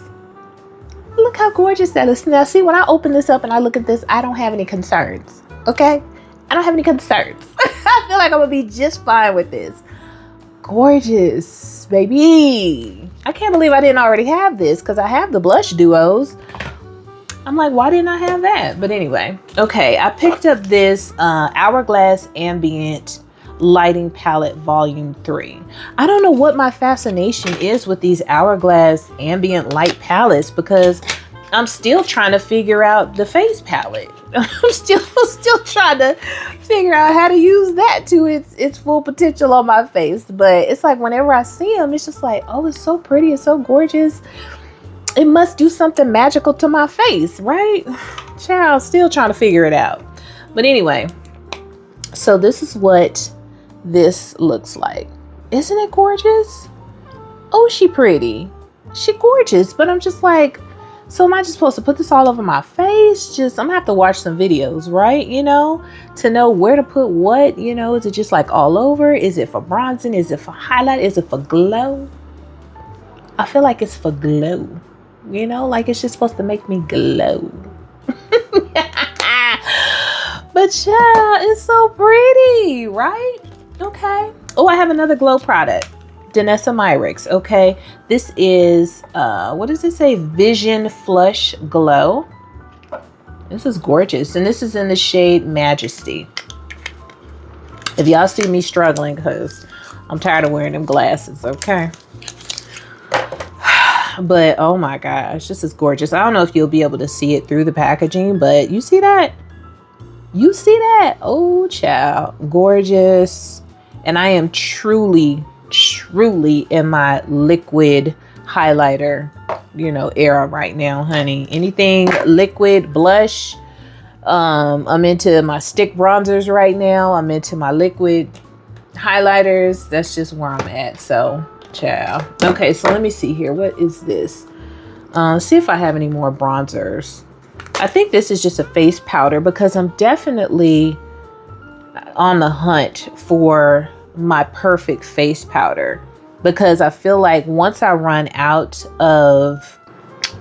Look how gorgeous that is. Now, see, when I open this up and I look at this, I don't have any concerns, okay? I don't have any concerns. I feel like I'm going to be just fine with this. Gorgeous, baby. I can't believe I didn't already have this because I have the blush duos. I'm like, why didn't I have that? But anyway, okay, I picked up this Hourglass Ambient Lighting Palette Volume 3. I don't know what my fascination is with these Hourglass Ambient Light palettes because I'm still trying to figure out the face palette. I'm still trying to figure out how to use that to its full potential on my face. But it's like whenever I see them, it's just like, oh, it's so pretty, it's so gorgeous. It must do something magical to my face, right? Child, still trying to figure it out. But anyway, so this is what this looks like. Isn't it gorgeous? Oh, she pretty. She gorgeous. But I'm just like, so am I just supposed to put this all over my face? I'm gonna have to watch some videos, right? You know, to know where to put what, you know, is it just like all over? Is it for bronzing? Is it for highlight? Is it for glow? I feel like it's for glow, you know, like it's just supposed to make me glow. But yeah, it's so pretty, right? Okay. Oh, I have another glow product. Danessa Myricks. Okay, this is what does it say? Vision Flush Glow. This is gorgeous, and this is in the shade Majesty. If y'all see me struggling, because I'm tired of wearing them glasses, okay? But oh my gosh, this is gorgeous. I don't know if you'll be able to see it through the packaging, but you see that? You see that? Oh child, gorgeous. And I am truly truly in my liquid highlighter, you know, era right now, honey. Anything liquid, blush. I'm into my stick bronzers right now. I'm into my liquid highlighters. That's just where I'm at. So, ciao. Okay, so let me see here. What is this? See if I have any more bronzers. I think this is just a face powder because I'm definitely on the hunt for my perfect face powder, because I feel like once I run out of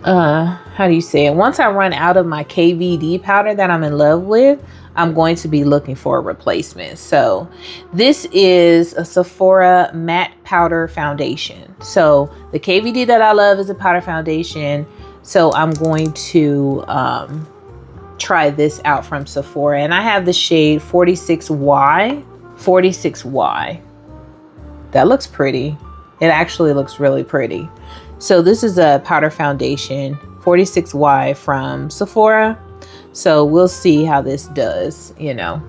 how do you say it? Once I run out of my KVD powder that I'm in love with, I'm going to be looking for a replacement. So this is a Sephora matte powder foundation. So the KVD that I love is a powder foundation. So I'm going to try this out from Sephora, and I have the shade 46Y. 46Y. That looks pretty. It actually looks really pretty. So this is a powder foundation, 46Y from Sephora. So we'll see how this does, you know.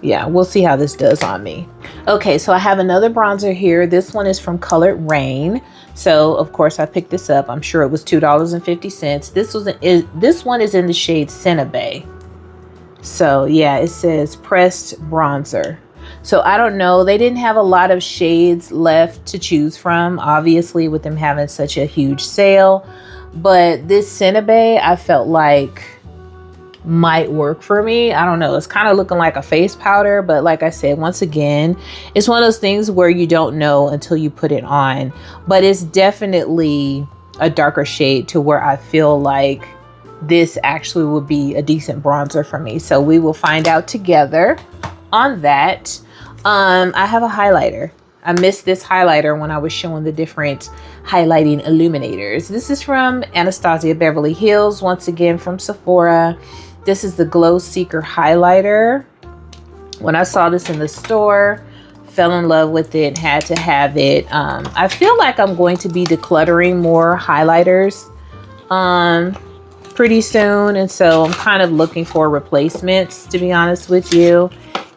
Yeah, we'll see how this does on me. Okay, so I have another bronzer here. This one is from Colored Rain. So of course I picked this up. I'm sure it was $2.50. This one is in the shade Cinnabe. So yeah, it says pressed bronzer. So I don't know. They didn't have a lot of shades left to choose from, obviously, with them having such a huge sale. But this Cinnabe, I felt like might work for me. I don't know. It's kind of looking like a face powder, but like I said, once again, it's one of those things where you don't know until you put it on. But it's definitely a darker shade to where I feel like this actually would be a decent bronzer for me. So we will find out together on that. I have a highlighter. I missed this highlighter when I was showing the different highlighting illuminators. This is from Anastasia Beverly Hills, once again from Sephora. This is the Glow Seeker highlighter. When I saw this in the store, fell in love with it, had to have it. I feel like I'm going to be decluttering more highlighters pretty soon, and so I'm kind of looking for replacements, to be honest with you.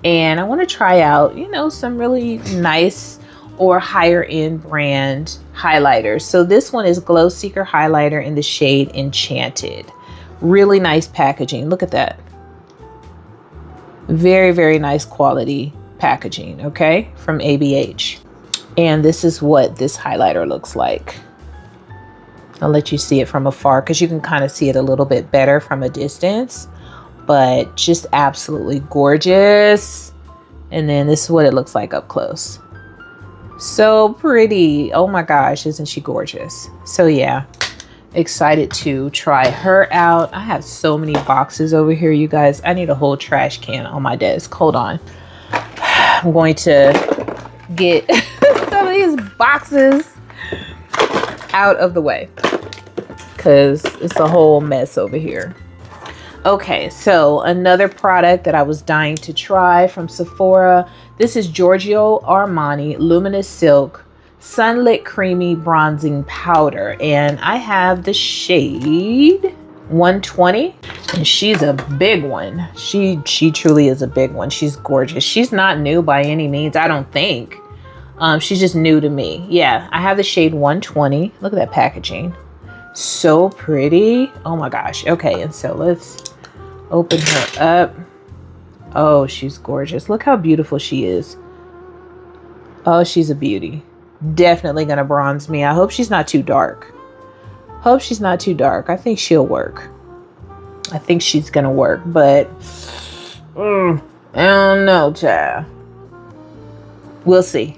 And I want to try out, you know, some really nice or higher end brand highlighters. So this one is Glow Seeker highlighter in the shade Enchanted. Really nice packaging. Look at that. Very, very nice quality packaging, okay, from ABH. And this is what this highlighter looks like. I'll let you see it from afar because you can kind of see it a little bit better from a distance. But just absolutely gorgeous. And then this is what it looks like up close. So pretty. Oh my gosh, isn't she gorgeous? So yeah, excited to try her out. I have so many boxes over here, you guys. I need a whole trash can on my desk. Hold on. I'm going to get some of these boxes out of the way because it's a whole mess over here. Okay, so another product that I was dying to try from Sephora. This is Giorgio Armani Luminous Silk Sunlit Creamy Bronzing Powder. And I have the shade 120. And she's a big one. She truly is a big one. She's gorgeous. She's not new by any means, I don't think. She's just new to me. Yeah, I have the shade 120. Look at that packaging. So pretty. Oh my gosh. Okay, and so let's open her up. Oh, she's gorgeous. Look how beautiful she is. Oh, she's a beauty. Definitely gonna bronze me. I hope she's not too dark. Hope she's not too dark. I think she'll work. I think she's gonna work, but I don't know, child. We'll see.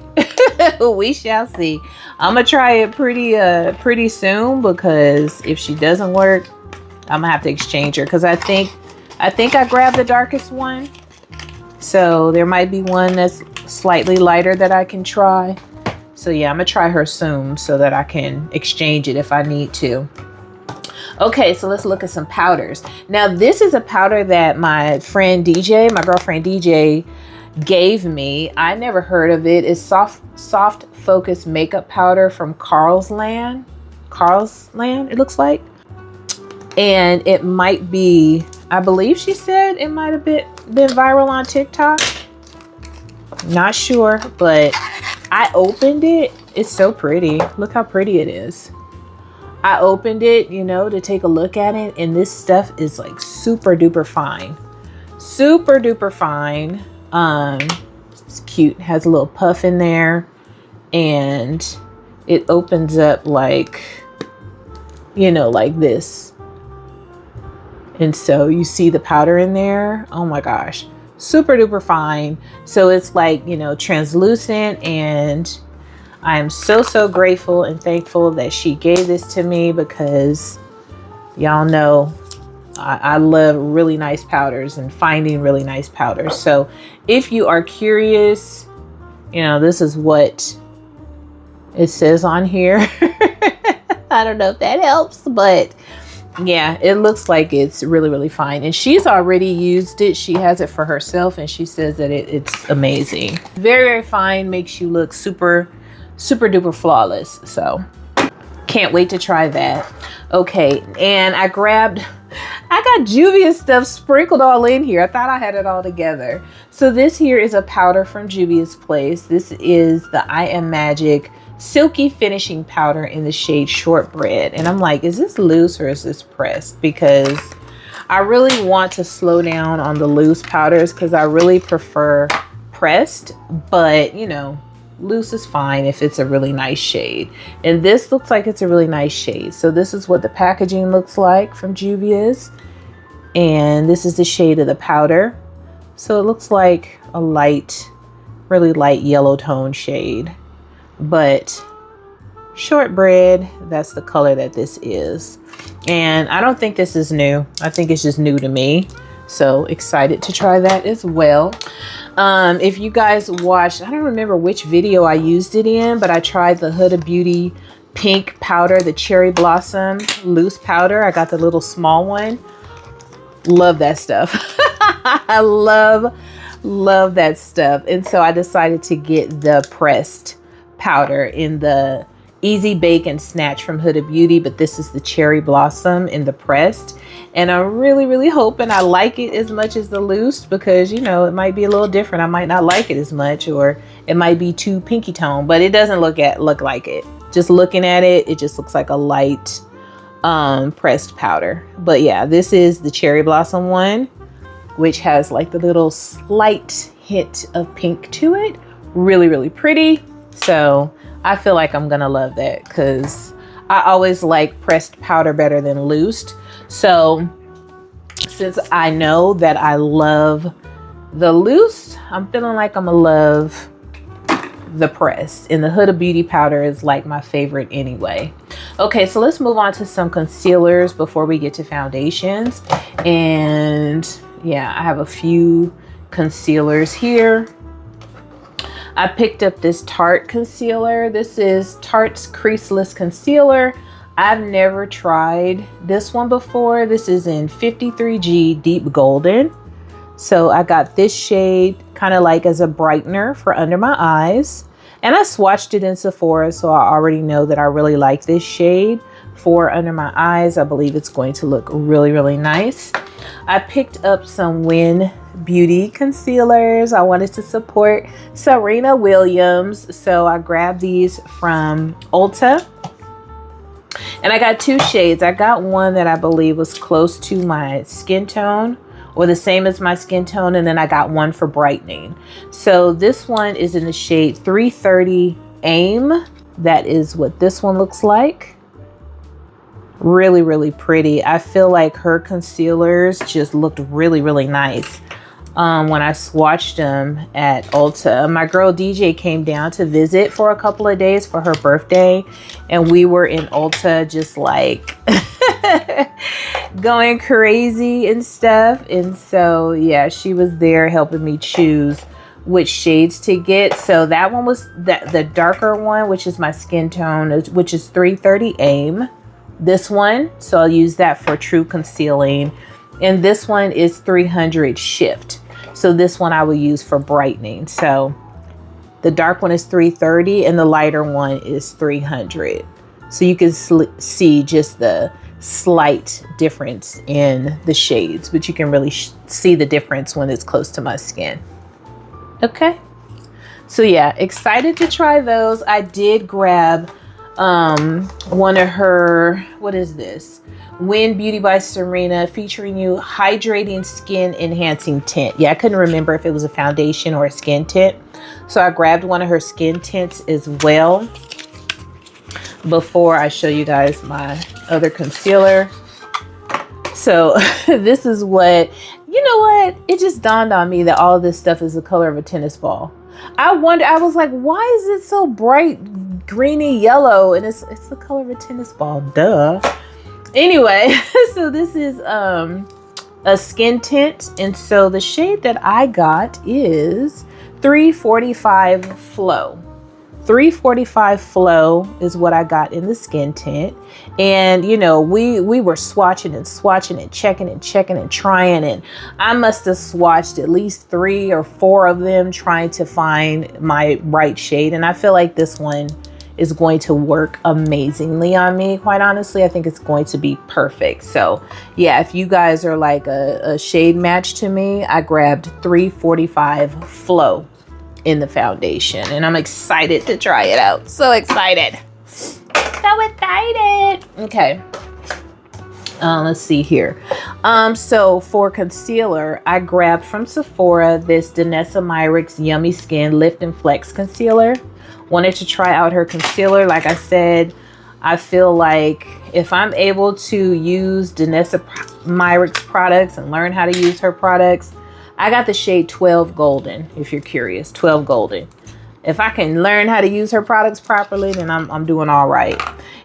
We shall see. I'm gonna try it pretty soon, because if she doesn't work, I'm gonna have to exchange her, because I think I grabbed the darkest one. So there might be one that's slightly lighter that I can try. So yeah, I'm gonna try her soon so that I can exchange it if I need to. Okay, so let's look at some powders. Now this is a powder that my girlfriend DJ gave me. I never heard of it. It's soft focus makeup powder from Carlsland, it looks like. And it might be, I believe she said it might have been viral on TikTok. Not sure, but I opened it. It's so pretty. Look how pretty it is. I opened it, you know, to take a look at it, and this stuff is like super duper fine. Super duper fine. It's cute. Has a little puff in there, and it opens up like, you know, like this. And so you see the powder in there. Oh my gosh, super duper fine. So it's like, you know, translucent, and I'm so grateful and thankful that she gave this to me, because y'all know I love really nice powders and finding really nice powders. So if you are curious, you know, this is what it says on here. I don't know if that helps, but yeah, it looks like it's really fine. And she's already used it. She has it for herself, and she says that it's amazing. Very fine, makes you look super duper flawless. So can't wait to try that. Okay, and I got Juvia's stuff sprinkled all in here. I thought I had it all together. So this here is a powder from Juvia's Place. This is the I Am Magic Silky Finishing Powder in the shade Shortbread. And I'm like, is this loose or is this pressed? Because I really want to slow down on the loose powders, because I really prefer pressed, but you know, loose is fine if it's a really nice shade. And this looks like it's a really nice shade. So this is what the packaging looks like from Juvia's, and this is the shade of the powder. So it looks like a light, really light yellow tone shade, but Shortbread, that's the color that this is. And I don't think this is new. I think it's just new to me. So excited to try that as well. If you guys watched, I don't remember which video I used it in, but I tried the Huda Beauty pink powder, the Cherry Blossom loose powder. I got the little small one. Love that stuff. I love that stuff. And so I decided to get the pressed powder in the Easy Bake and Snatch from Huda Beauty, but this is the Cherry Blossom in the pressed. And I'm really hoping I like it as much as the loose, because you know, it might be a little different. I might not like it as much, or it might be too pinky tone, but it doesn't look like it. Just looking at it, it just looks like a light pressed powder. But yeah, this is the Cherry Blossom one, which has like the little slight hint of pink to it. Really pretty. So I feel like I'm gonna love that, because I always like pressed powder better than loosed. So since I know that I love the loose, I'm feeling like I'm gonna love the pressed. And the Huda Beauty powder is like my favorite anyway. Okay, so let's move on to some concealers before we get to foundations. And yeah, I have a few concealers here. I picked up this Tarte concealer. This is Tarte's Creaseless Concealer. I've never tried this one before. This is in 53G Deep Golden. So I got this shade kind of like as a brightener for under my eyes. And I swatched it in Sephora, so I already know that I really like this shade for under my eyes. I believe it's going to look really nice. I picked up some Win Beauty concealers. I wanted to support Serena Williams, so I grabbed these from Ulta. And I got two shades. I got one that I believe was close to my skin tone, or the same as my skin tone, and then I got one for brightening. So this one is in the shade 330 AIM. That is what this one looks like. Really pretty. I feel like her concealers just looked really nice when I swatched them at Ulta. My girl DJ came down to visit for a couple of days for her birthday, and we were in Ulta just like going crazy and stuff. And so yeah, she was there helping me choose which shades to get. So that one was the darker one, which is my skin tone, which is 330 AIM. This one, so I'll use that for true concealing. And this one is 300 Shift. So this one I will use for brightening. So the dark one is 330 and the lighter one is 300. So you can see just the slight difference in the shades, but you can really see the difference when it's close to my skin. Okay. So yeah, excited to try those. I did grab one of her, what is this? Win Beauty by Serena featuring you hydrating skin enhancing tint. Yeah, I couldn't remember if it was a foundation or a skin tint. So I grabbed one of her skin tints as well before I show you guys my other concealer. So this is what, you know what? It just dawned on me that all of this stuff is the color of a tennis ball. I was like, why is it so bright greeny yellow? And it's the color of a tennis ball, duh. Anyway, so this is a skin tint. And so the shade that I got is 345 Flow. 345 Flow is what I got in the skin tint. And you know, we were swatching and checking and trying, and I must have swatched at least 3 or 4 of them trying to find my right shade. And I feel like this one is going to work amazingly on me. Quite honestly, I think it's going to be perfect. So yeah, if you guys are like a shade match to me, I grabbed 345 Flow in the foundation, and I'm excited to try it out. So excited. So excited. Okay. Let's see here. So for concealer, I grabbed from Sephora this Danessa Myricks Yummy Skin Lift and Flex Concealer. Wanted to try out her concealer. Like I said, I feel like if I'm able to use Danessa Myricks products and learn how to use her products, I got the shade 12 Golden, if you're curious, 12 Golden. If I can learn how to use her products properly, then I'm doing all right.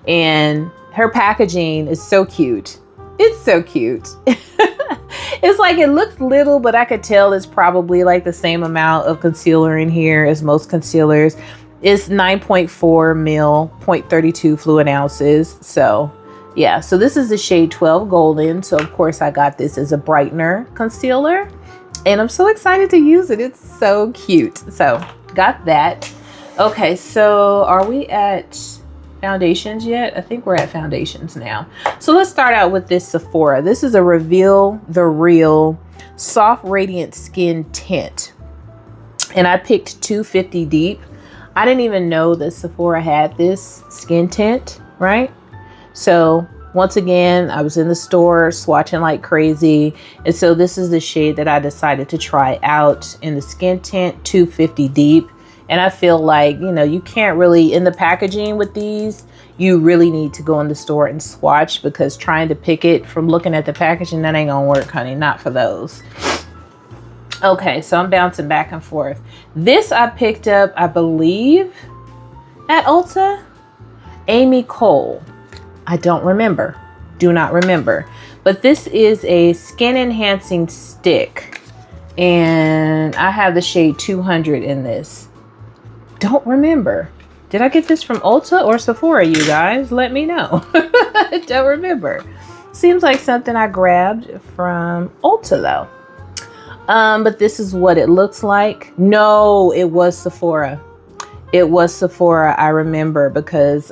And her packaging is so cute. It's so cute. It's like, it looks little, but I could tell it's probably like the same amount of concealer in here as most concealers. It's 9.4 mil, 0.32 fluid ounces. So yeah, so this is the shade 12 Golden. So of course I got this as a brightener concealer, and I'm so excited to use it. It's so cute. So got that. Okay, so are we at foundations yet? I think we're at foundations now. So let's start out with this Sephora. This is a Reveal the Real Soft Radiant Skin Tint. And I picked 250 Deep. I didn't even know that Sephora had this skin tint, right? So once again, I was in the store swatching like crazy. And so this is the shade that I decided to try out in the skin tint, 250 Deep. And I feel like, you know, you can't really, in the packaging with these, you really need to go in the store and swatch, because trying to pick it from looking at the packaging, that ain't gonna work, honey, not for those. Okay, so I'm bouncing back and forth. This I picked up, I believe, at Ulta. Amy Cole. I don't remember. Do not remember. But this is a skin enhancing stick. And I have the shade 200 in this. Don't remember. Did I get this from Ulta or Sephora, you guys? Let me know. Don't remember. Seems like something I grabbed from Ulta though. But this is what it looks like. No, it was Sephora. It was Sephora. I remember because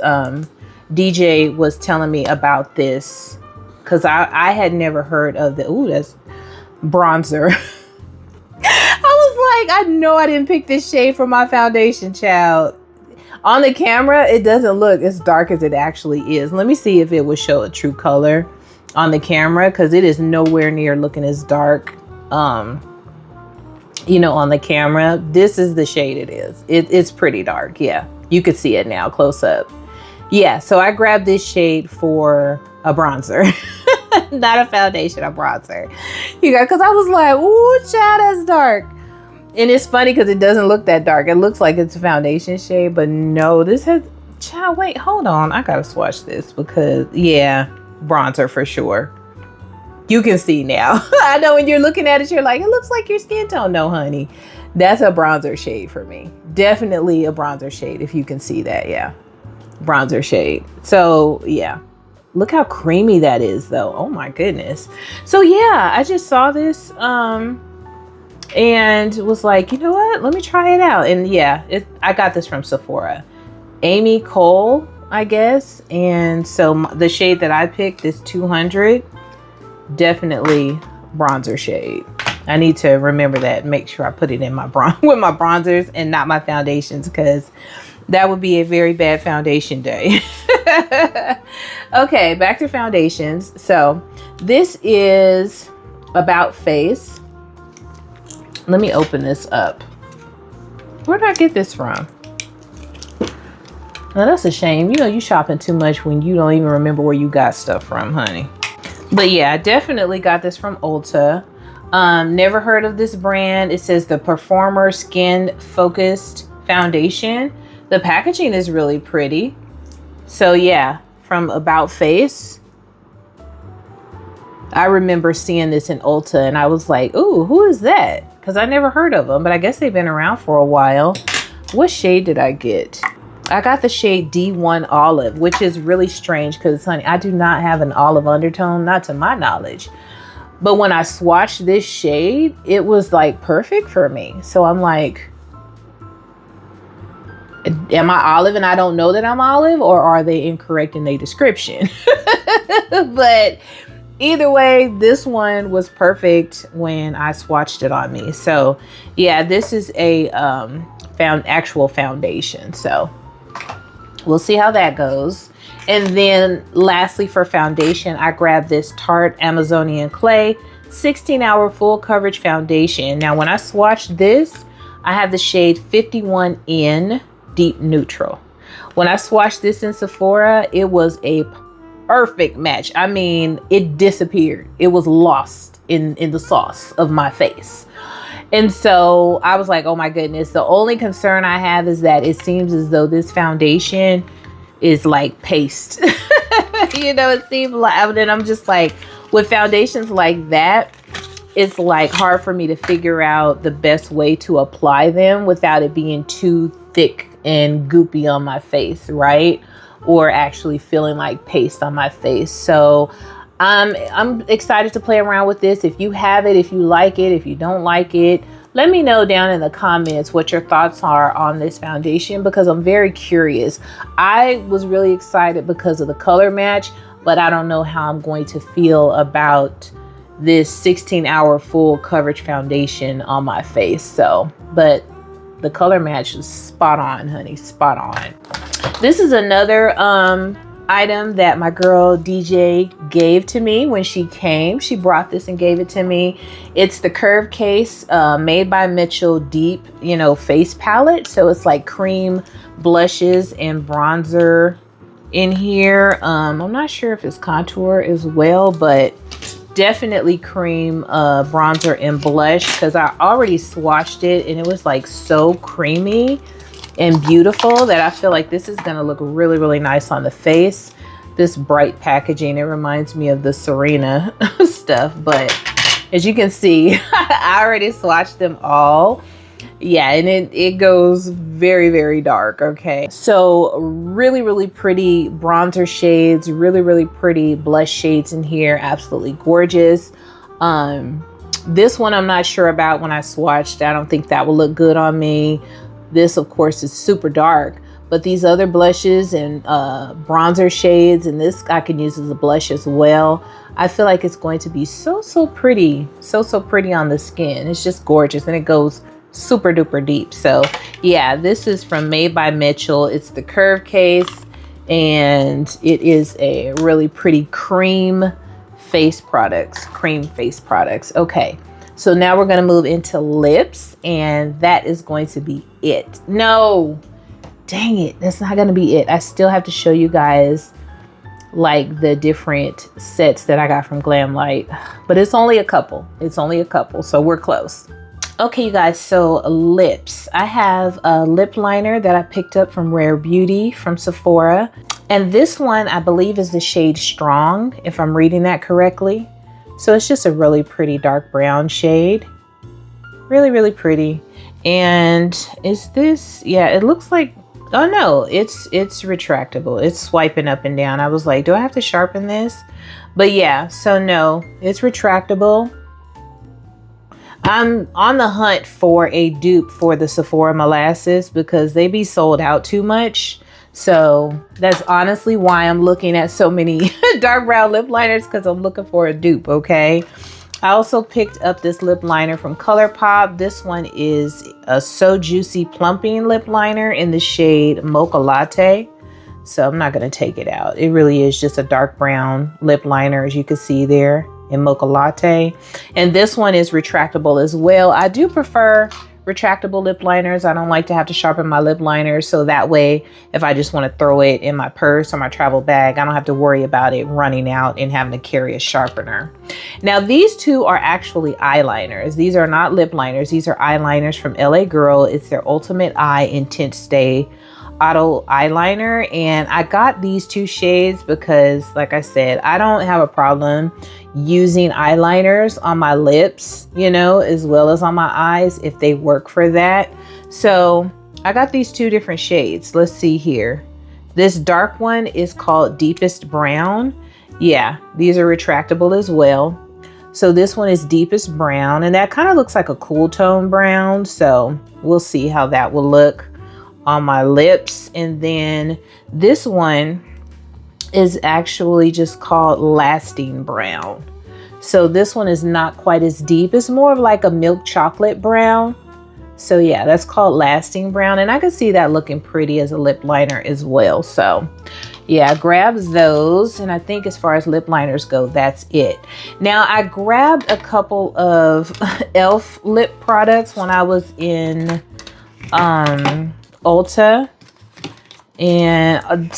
DJ was telling me about this, because I had never heard of the, ooh, that's bronzer. I was like, I know I didn't pick this shade for my foundation, child. On the camera, it doesn't look as dark as it actually is. Let me see if it will show a true color on the camera, because it is nowhere near looking as dark. You know, on the camera, this is the shade it is. It's pretty dark. Yeah, you could see it now close up. Yeah, so I grabbed this shade for a bronzer. Not a foundation, a bronzer. You got, because I was like, ooh, child, that's dark. And it's funny because it doesn't look that dark. It looks like it's a foundation shade, but no, this has, child, wait, hold on. I gotta swatch this because, yeah, bronzer for sure. You can see now. I know when you're looking at it, you're like, it looks like your skin tone. No, honey, that's a bronzer shade for me. Definitely a bronzer shade, if you can see that. Yeah, bronzer shade. So yeah, look how creamy that is though. Oh my goodness. So yeah, I just saw this and was like, you know what, let me try it out. And yeah, I got this from Sephora. Amy Cole, I guess. And so the shade that I picked is 200. Definitely bronzer shade. I need to remember that. Make sure I put it in my with my bronzers and not my foundations, because that would be a very bad foundation day. Okay, back to foundations. So this is About Face. Let me open this up. Where did I get this from? Now that's a shame. You know, you shopping too much when you don't even remember where you got stuff from, honey. But yeah, I definitely got this from Ulta. Never heard of this brand. It says the Performer Skin Focused Foundation. The packaging is really pretty. So yeah, from About Face. I remember seeing this in Ulta and I was like, ooh, who is that? Because I never heard of them, but I guess they've been around for a while. What shade did I get? I got the shade D1 Olive, which is really strange because, honey, I do not have an olive undertone, not to my knowledge. But when I swatched this shade, it was like perfect for me. So I'm like, am I olive and I don't know that I'm olive, or are they incorrect in their description? But either way, this one was perfect when I swatched it on me. So yeah, this is a actual foundation. So we'll see how that goes. And then lastly, for foundation, I grabbed this Tarte Amazonian Clay 16-hour full coverage foundation. Now, when I swatched this, I have the shade 51N Deep Neutral. When I swatched this in Sephora, it was a perfect match. I mean, it disappeared. It was lost in the sauce of my face. And so I was like, oh my goodness. The only concern I have is that it seems as though this foundation is like paste. You know, it seems like, and I'm just like, with foundations like that, it's like hard for me to figure out the best way to apply them without it being too thick and goopy on my face, right? Or actually feeling like paste on my face. So I'm excited to play around with this. If you have it, if you like it, if you don't like it, let me know down in the comments what your thoughts are on this foundation, because I'm very curious. I was really excited because of the color match, but I don't know how I'm going to feel about this 16-hour full coverage foundation on my face. So, but the color match is spot on, honey, spot on. This is another item that my girl DJ gave to me when she came. She brought this and gave it to me. It's the Curve Case Made by Mitchell Deep, you know, face palette. So it's like cream blushes and bronzer in here. I'm not sure if it's contour as well, but definitely cream bronzer and blush, because I already swatched it and it was like so creamy and beautiful that I feel like this is gonna look really, really nice on the face. This bright packaging, it reminds me of the Serena stuff, but as you can see, I already swatched them all. Yeah, and it goes very, very dark, okay? So really, really pretty bronzer shades, really, really pretty blush shades in here, absolutely gorgeous. This one I'm not sure about when I swatched. I don't think that will look good on me. This, of course, is super dark, but these other blushes and bronzer shades, and this I can use as a blush as well. I feel like it's going to be so pretty, so pretty on the skin. It's just gorgeous, and it goes super duper deep. So yeah, this is from Made by Mitchell. It's the Curve Case, and it is a really pretty cream face products. Okay. So now we're going to move into lips, and that is going to be it. No, dang it. That's not going to be it. I still have to show you guys like the different sets that I got from Glamlight, but it's only a couple. So we're close. Okay, you guys, so lips. I have a lip liner that I picked up from Rare Beauty from Sephora. And this one, I believe, is the shade Strong, if I'm reading that correctly. So it's just a really pretty dark brown shade. Really, really pretty. And is this, yeah, it looks like, oh no, it's retractable. It's swiping up and down. I was like, do I have to sharpen this? But yeah, so no, it's retractable. I'm on the hunt for a dupe for the Sephora Molasses because they be sold out too much. So that's honestly why I'm looking at so many dark brown lip liners, because I'm looking for a dupe, okay? I also picked up this lip liner from ColourPop. This one is a So Juicy Plumping lip liner in the shade Mocha Latte. So I'm not going to take it out. It really is just a dark brown lip liner, as you can see there, in Mocha Latte. And this one is retractable as well. I do prefer retractable lip liners. I don't like to have to sharpen my lip liner, so that way if I just want to throw it in my purse or my travel bag, I don't have to worry about it running out and having to carry a sharpener. Now these two are actually eyeliners. These are not lip liners. These are eyeliners from LA Girl. It's their Ultimate Eye Intense Stay Auto Eyeliner, and I got these two shades because, like I said, I don't have a problem using eyeliners on my lips, you know, as well as on my eyes if they work for that. So I got these two different shades. Let's see here. This dark one is called Deepest Brown. Yeah, these are retractable as well. So this one is Deepest Brown, and that kind of looks like a cool tone brown. So we'll see how that will look on my lips. And then this one is actually just called Lasting Brown. So this one is not quite as deep. It's more of like a milk chocolate brown. So yeah, that's called Lasting Brown, and I can see that looking pretty as a lip liner as well. So yeah, grab those, and I think as far as lip liners go, that's it. Now I grabbed a couple of e.l.f. lip products when I was in Ulta, and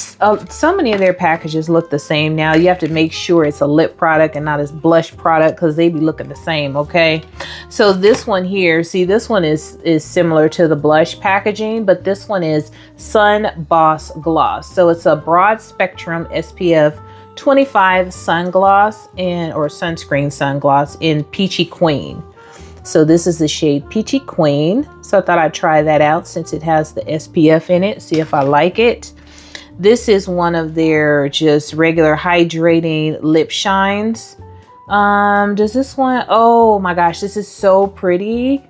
so many of their packages look the same now. You have to make sure it's a lip product and not a blush product, because they be looking the same. Okay, so this one here, see, this one is similar to the blush packaging, but this one is Sun Boss Gloss. So it's a broad spectrum SPF 25 sun gloss or sunscreen sun gloss in Peachy Queen. So this is the shade Peachy Queen. So I thought I'd try that out since it has the SPF in it, see if I like it. This is one of their just regular hydrating lip shines. Does this one, oh my gosh, this is so pretty.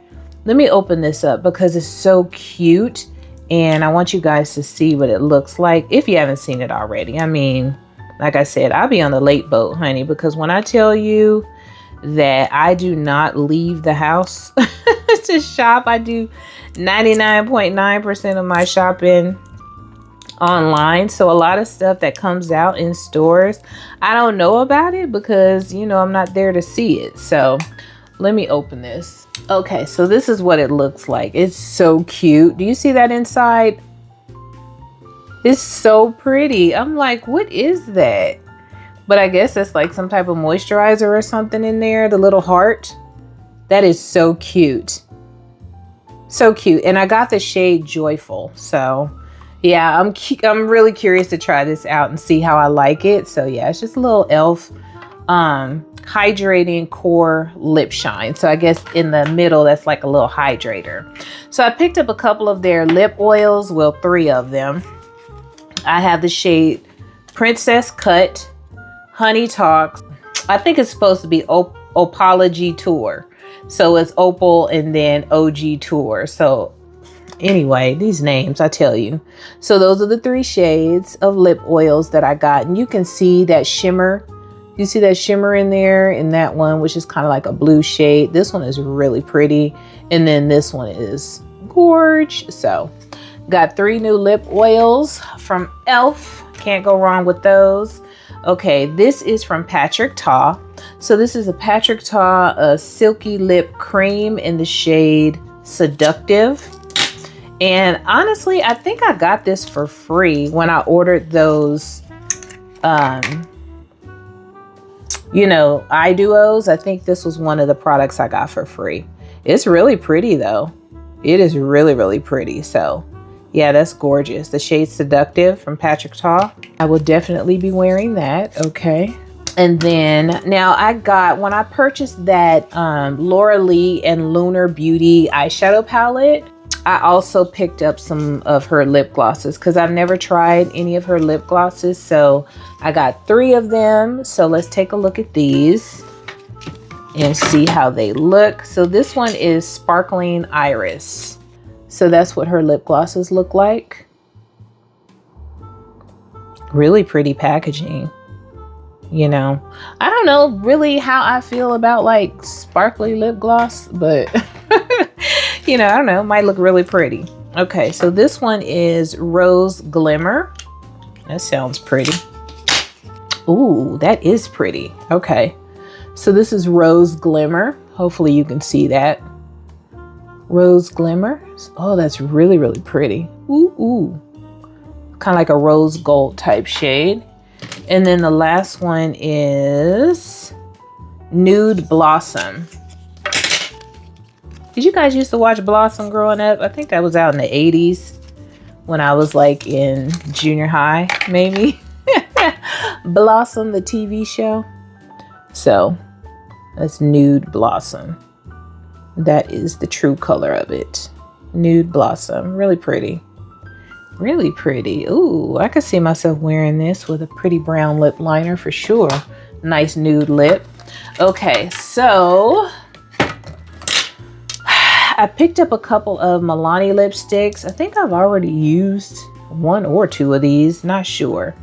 Let me open this up because it's so cute, and I want you guys to see what it looks like if you haven't seen it already. I mean, like I said, I'll be on the late boat, honey, because when I tell you that I do not leave the house to shop, I do 99.9% of my shopping online. So a lot of stuff that comes out in stores, I don't know about it because, you know, I'm not there to see it. So let me open this. Okay, so this is what it looks like. It's so cute. Do you see that inside? It's so pretty. I'm like, what is that? But I guess it's like some type of moisturizer or something in there. The little heart. That is so cute. So cute. And I got the shade Joyful. So yeah, I'm really curious to try this out and see how I like it. So yeah, it's just a little e.l.f. Hydrating core lip shine. So I guess in the middle, that's like a little hydrator. So I picked up a couple of their lip oils. Well, 3 of them. I have the shade Princess Cut, Honey Talks. I think it's supposed to be Opology Tour. So it's Opal and then OG Tour. So anyway, these names, I tell you. So those are the 3 shades of lip oils that I got. And you can see that shimmer. You see that shimmer in there in that one, which is kind of like a blue shade. This one is really pretty. And then this one is gorgeous. So got 3 new lip oils from e.l.f. Can't go wrong with those. Okay, this is from Patrick Ta. So this is a Patrick Ta Silky Lip Cream in the shade Seductive. And honestly, I think I got this for free when I ordered those, you know, eye duos. I think this was one of the products I got for free. It's really pretty though. It is really, really pretty. So yeah, that's gorgeous. The shade Seductive from Patrick Ta. I will definitely be wearing that. Okay. And then now I got, when I purchased that Laura Lee and Lunar Beauty eyeshadow palette, I also picked up some of her lip glosses because I've never tried any of her lip glosses. So I got 3 of them. So let's take a look at these and see how they look. So this one is Sparkling Iris. So that's what her lip glosses look like. Really pretty packaging. you know. I don't know really how I feel about like sparkly lip gloss, but you know, I don't know, it might look really pretty. Okay, so this one is Rose Glimmer. That sounds pretty. Ooh, that is pretty. Okay, so this is Rose Glimmer. Hopefully you can see that. Rose Glimmer. Oh, that's really, really pretty. Ooh, ooh. Kind of like a rose gold type shade. And then the last one is Nude Blossom. Did you guys used to watch Blossom growing up? I think that was out in the 80s when I was like in junior high, maybe. Blossom, the TV show. So that's Nude Blossom. That is the true color of it. Nude Blossom. Really pretty. Really pretty. Ooh, I could see myself wearing this with a pretty brown lip liner for sure. Nice nude lip. Okay, so I picked up a couple of Milani lipsticks. I think I've already used one or two of these, not sure.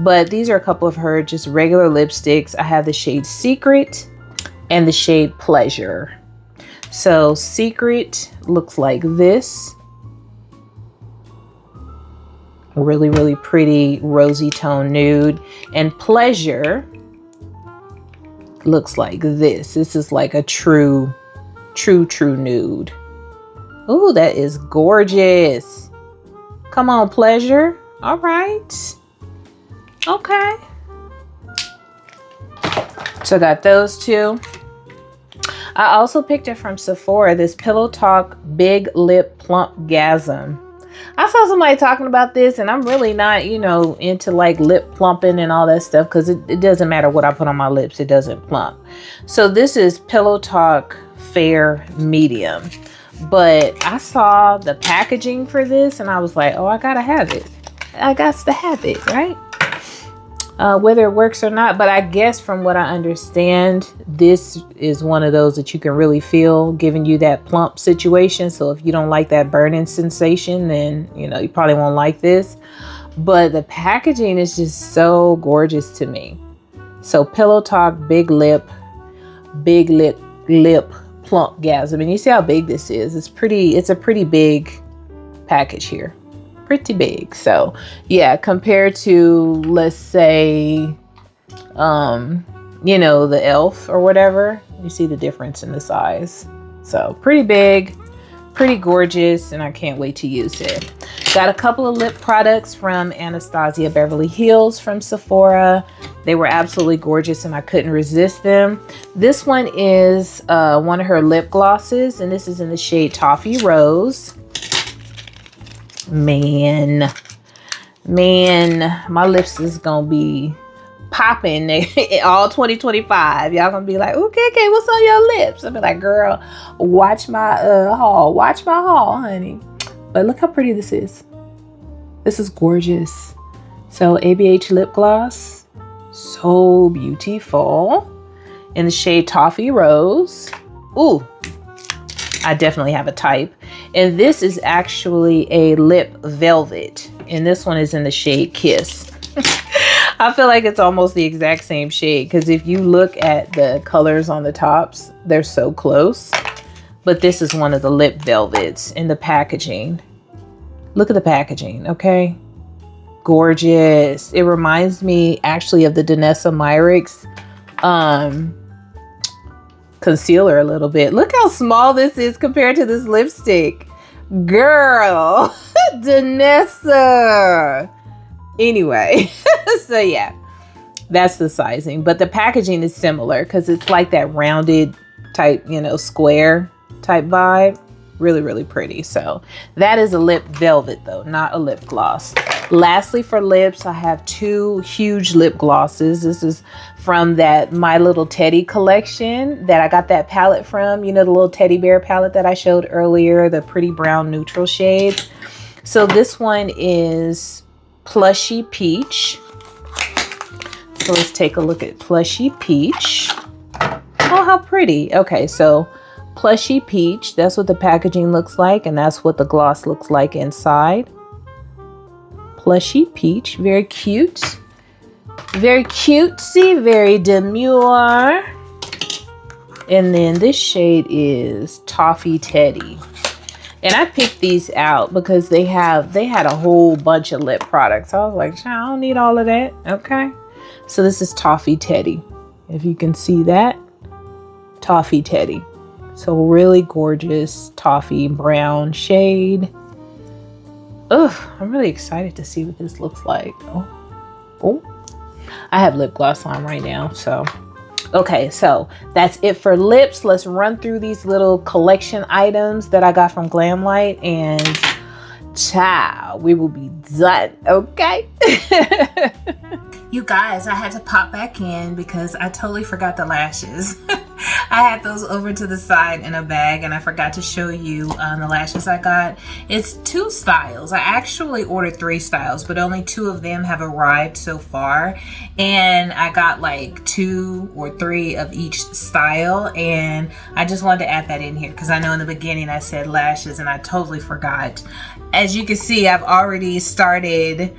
But these are a couple of her just regular lipsticks. I have the shade Secret and the shade Pleasure. So Secret looks like this. Really, really pretty rosy tone nude. And Pleasure looks like this. This is like a true nude. Ooh, that is gorgeous. Come on, Pleasure. All right. Okay. So I got those two. I also picked it from Sephora, this Pillow Talk Big Lip Plump Gasm. I saw somebody talking about this, and I'm really not, you know, into like lip plumping and all that stuff, because it doesn't matter what I put on my lips, it doesn't plump. So this is Pillow Talk Fair Medium. But I saw the packaging for this, and I was like, oh, I gotta have it. I got to have it, right? Whether it works or not, but I guess from what I understand, this is one of those that you can really feel giving you that plump situation. So if you don't like that burning sensation, then you know you probably won't like this. But the packaging is just so gorgeous to me. So Pillow Talk Big Lip Plump Gasm. And you see how big this is. It's a pretty big package here. Pretty big. So yeah, compared to, let's say, you know, the Elf or whatever, you see the difference in the size. So pretty big, pretty gorgeous, and I can't wait to use it. Got a couple of lip products from Anastasia Beverly Hills from Sephora. They were absolutely gorgeous and I couldn't resist them. This one is one of her lip glosses, and this is in the shade Toffee Rose. Man, my lips is gonna be popping all 2025. Y'all gonna be like, okay, what's on your lips? I'll be like, girl, watch my haul. Watch my haul, honey. But look how pretty this is. This is gorgeous. So ABH lip gloss, so beautiful, in the shade Toffee Rose. Ooh, I definitely have a type. And this is actually a lip velvet, and this one is in the shade Kiss. I feel like it's almost the exact same shade, because if you look at the colors on the tops, they're so close. But this is one of the lip velvets in the packaging. Look at the packaging, okay? Gorgeous. It reminds me actually of the Danessa Myricks concealer a little bit. Look how small this is compared to this lipstick. Girl, Danessa. Anyway, so yeah, that's the sizing. But the packaging is similar because it's like that rounded type, you know, square type vibe. Really, really pretty. So that is a lip velvet though, not a lip gloss. Lastly, for lips, I have two huge lip glosses. This is from that My Little Teddy collection that I got that palette from, you know, the little teddy bear palette that I showed earlier, the pretty brown neutral shades. So this one is Plushy Peach. So let's take a look at Plushy Peach. Oh, how pretty. Okay, so Plushy Peach, that's what the packaging looks like, and that's what the gloss looks like inside. Plushy Peach, very cute. Very cutesy, very demure. And then this shade is Toffee Teddy. And I picked these out because they had a whole bunch of lip products. I was like, I don't need all of that. Okay. So this is Toffee Teddy. If you can see that. Toffee Teddy. So really gorgeous toffee brown shade. Ugh, I'm really excited to see what this looks like. Oh, I have lip gloss on right now, so. Okay, so that's it for lips. Let's run through these little collection items that I got from Glamlight, and ciao, we will be done, okay? You guys, I had to pop back in because I totally forgot the lashes. I had those over to the side in a bag, and I forgot to show you the lashes I got. It's 2 styles. I actually ordered 3 styles, but only 2 of them have arrived so far. And I got like 2 or 3 of each style, and I just wanted to add that in here because I know in the beginning I said lashes and I totally forgot. As you can see, I've already started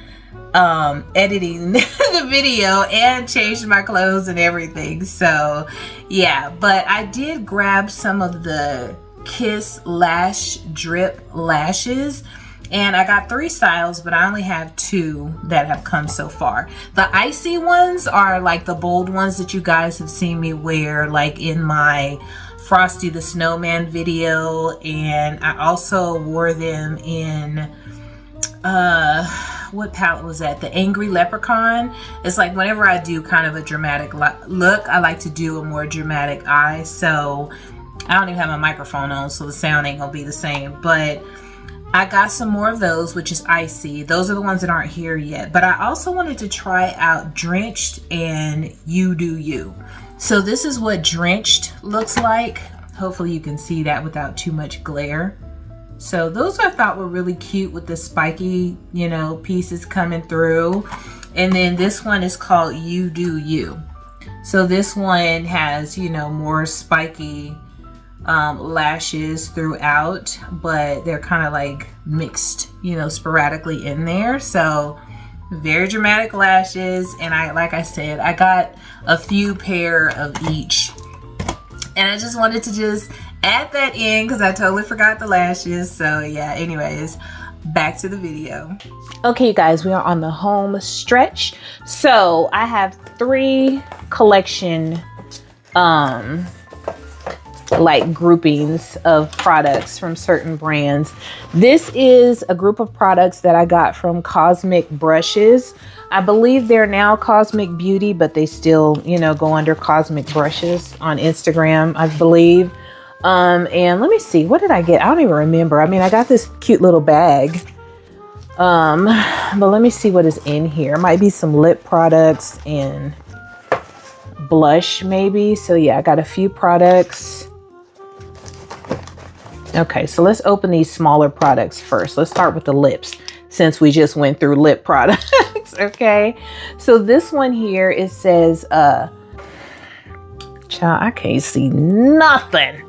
editing the video and changed my clothes and everything. So yeah, but I did grab some of the Kiss Lash Drip lashes, and I got 3 styles, but I only have 2 that have come so far. The icy ones are like the bold ones that you guys have seen me wear, like in my Frosty the Snowman video, and I also wore them in what palette was that? The Angry Leprechaun. It's like whenever I do kind of a dramatic look, I like to do a more dramatic eye. So I don't even have my microphone on, so the sound ain't gonna be the same. But I got some more of those, which is icy. Those are the ones that aren't here yet. But I also wanted to try out Drenched and You Do You. So this is what Drenched looks like. Hopefully you can see that without too much glare. So those I thought were really cute with the spiky, you know, pieces coming through. And then this one is called You Do You. So this one has, you know, more spiky lashes throughout, but they're kind of like mixed, you know, sporadically in there. So very dramatic lashes. And like I said, I got a few pair of each. And I just wanted to just add that in because I totally forgot the lashes. So yeah, anyways, back to the video. Okay, you guys, we are on the home stretch. So I have 3 collection like groupings of products from certain brands. This is a group of products that I got from Cosmic Brushes. I believe they're now Cosmic Beauty, but they still, you know, go under Cosmic Brushes on Instagram, I believe. And let me see, what did I get? I don't even remember. I mean, I got this cute little bag. But let me see what is in here. Might be some lip products and blush maybe. So yeah, I got a few products. Okay, so let's open these smaller products first. Let's start with the lips since we just went through lip products. Okay, so this one here, it says, child, I can't see nothing.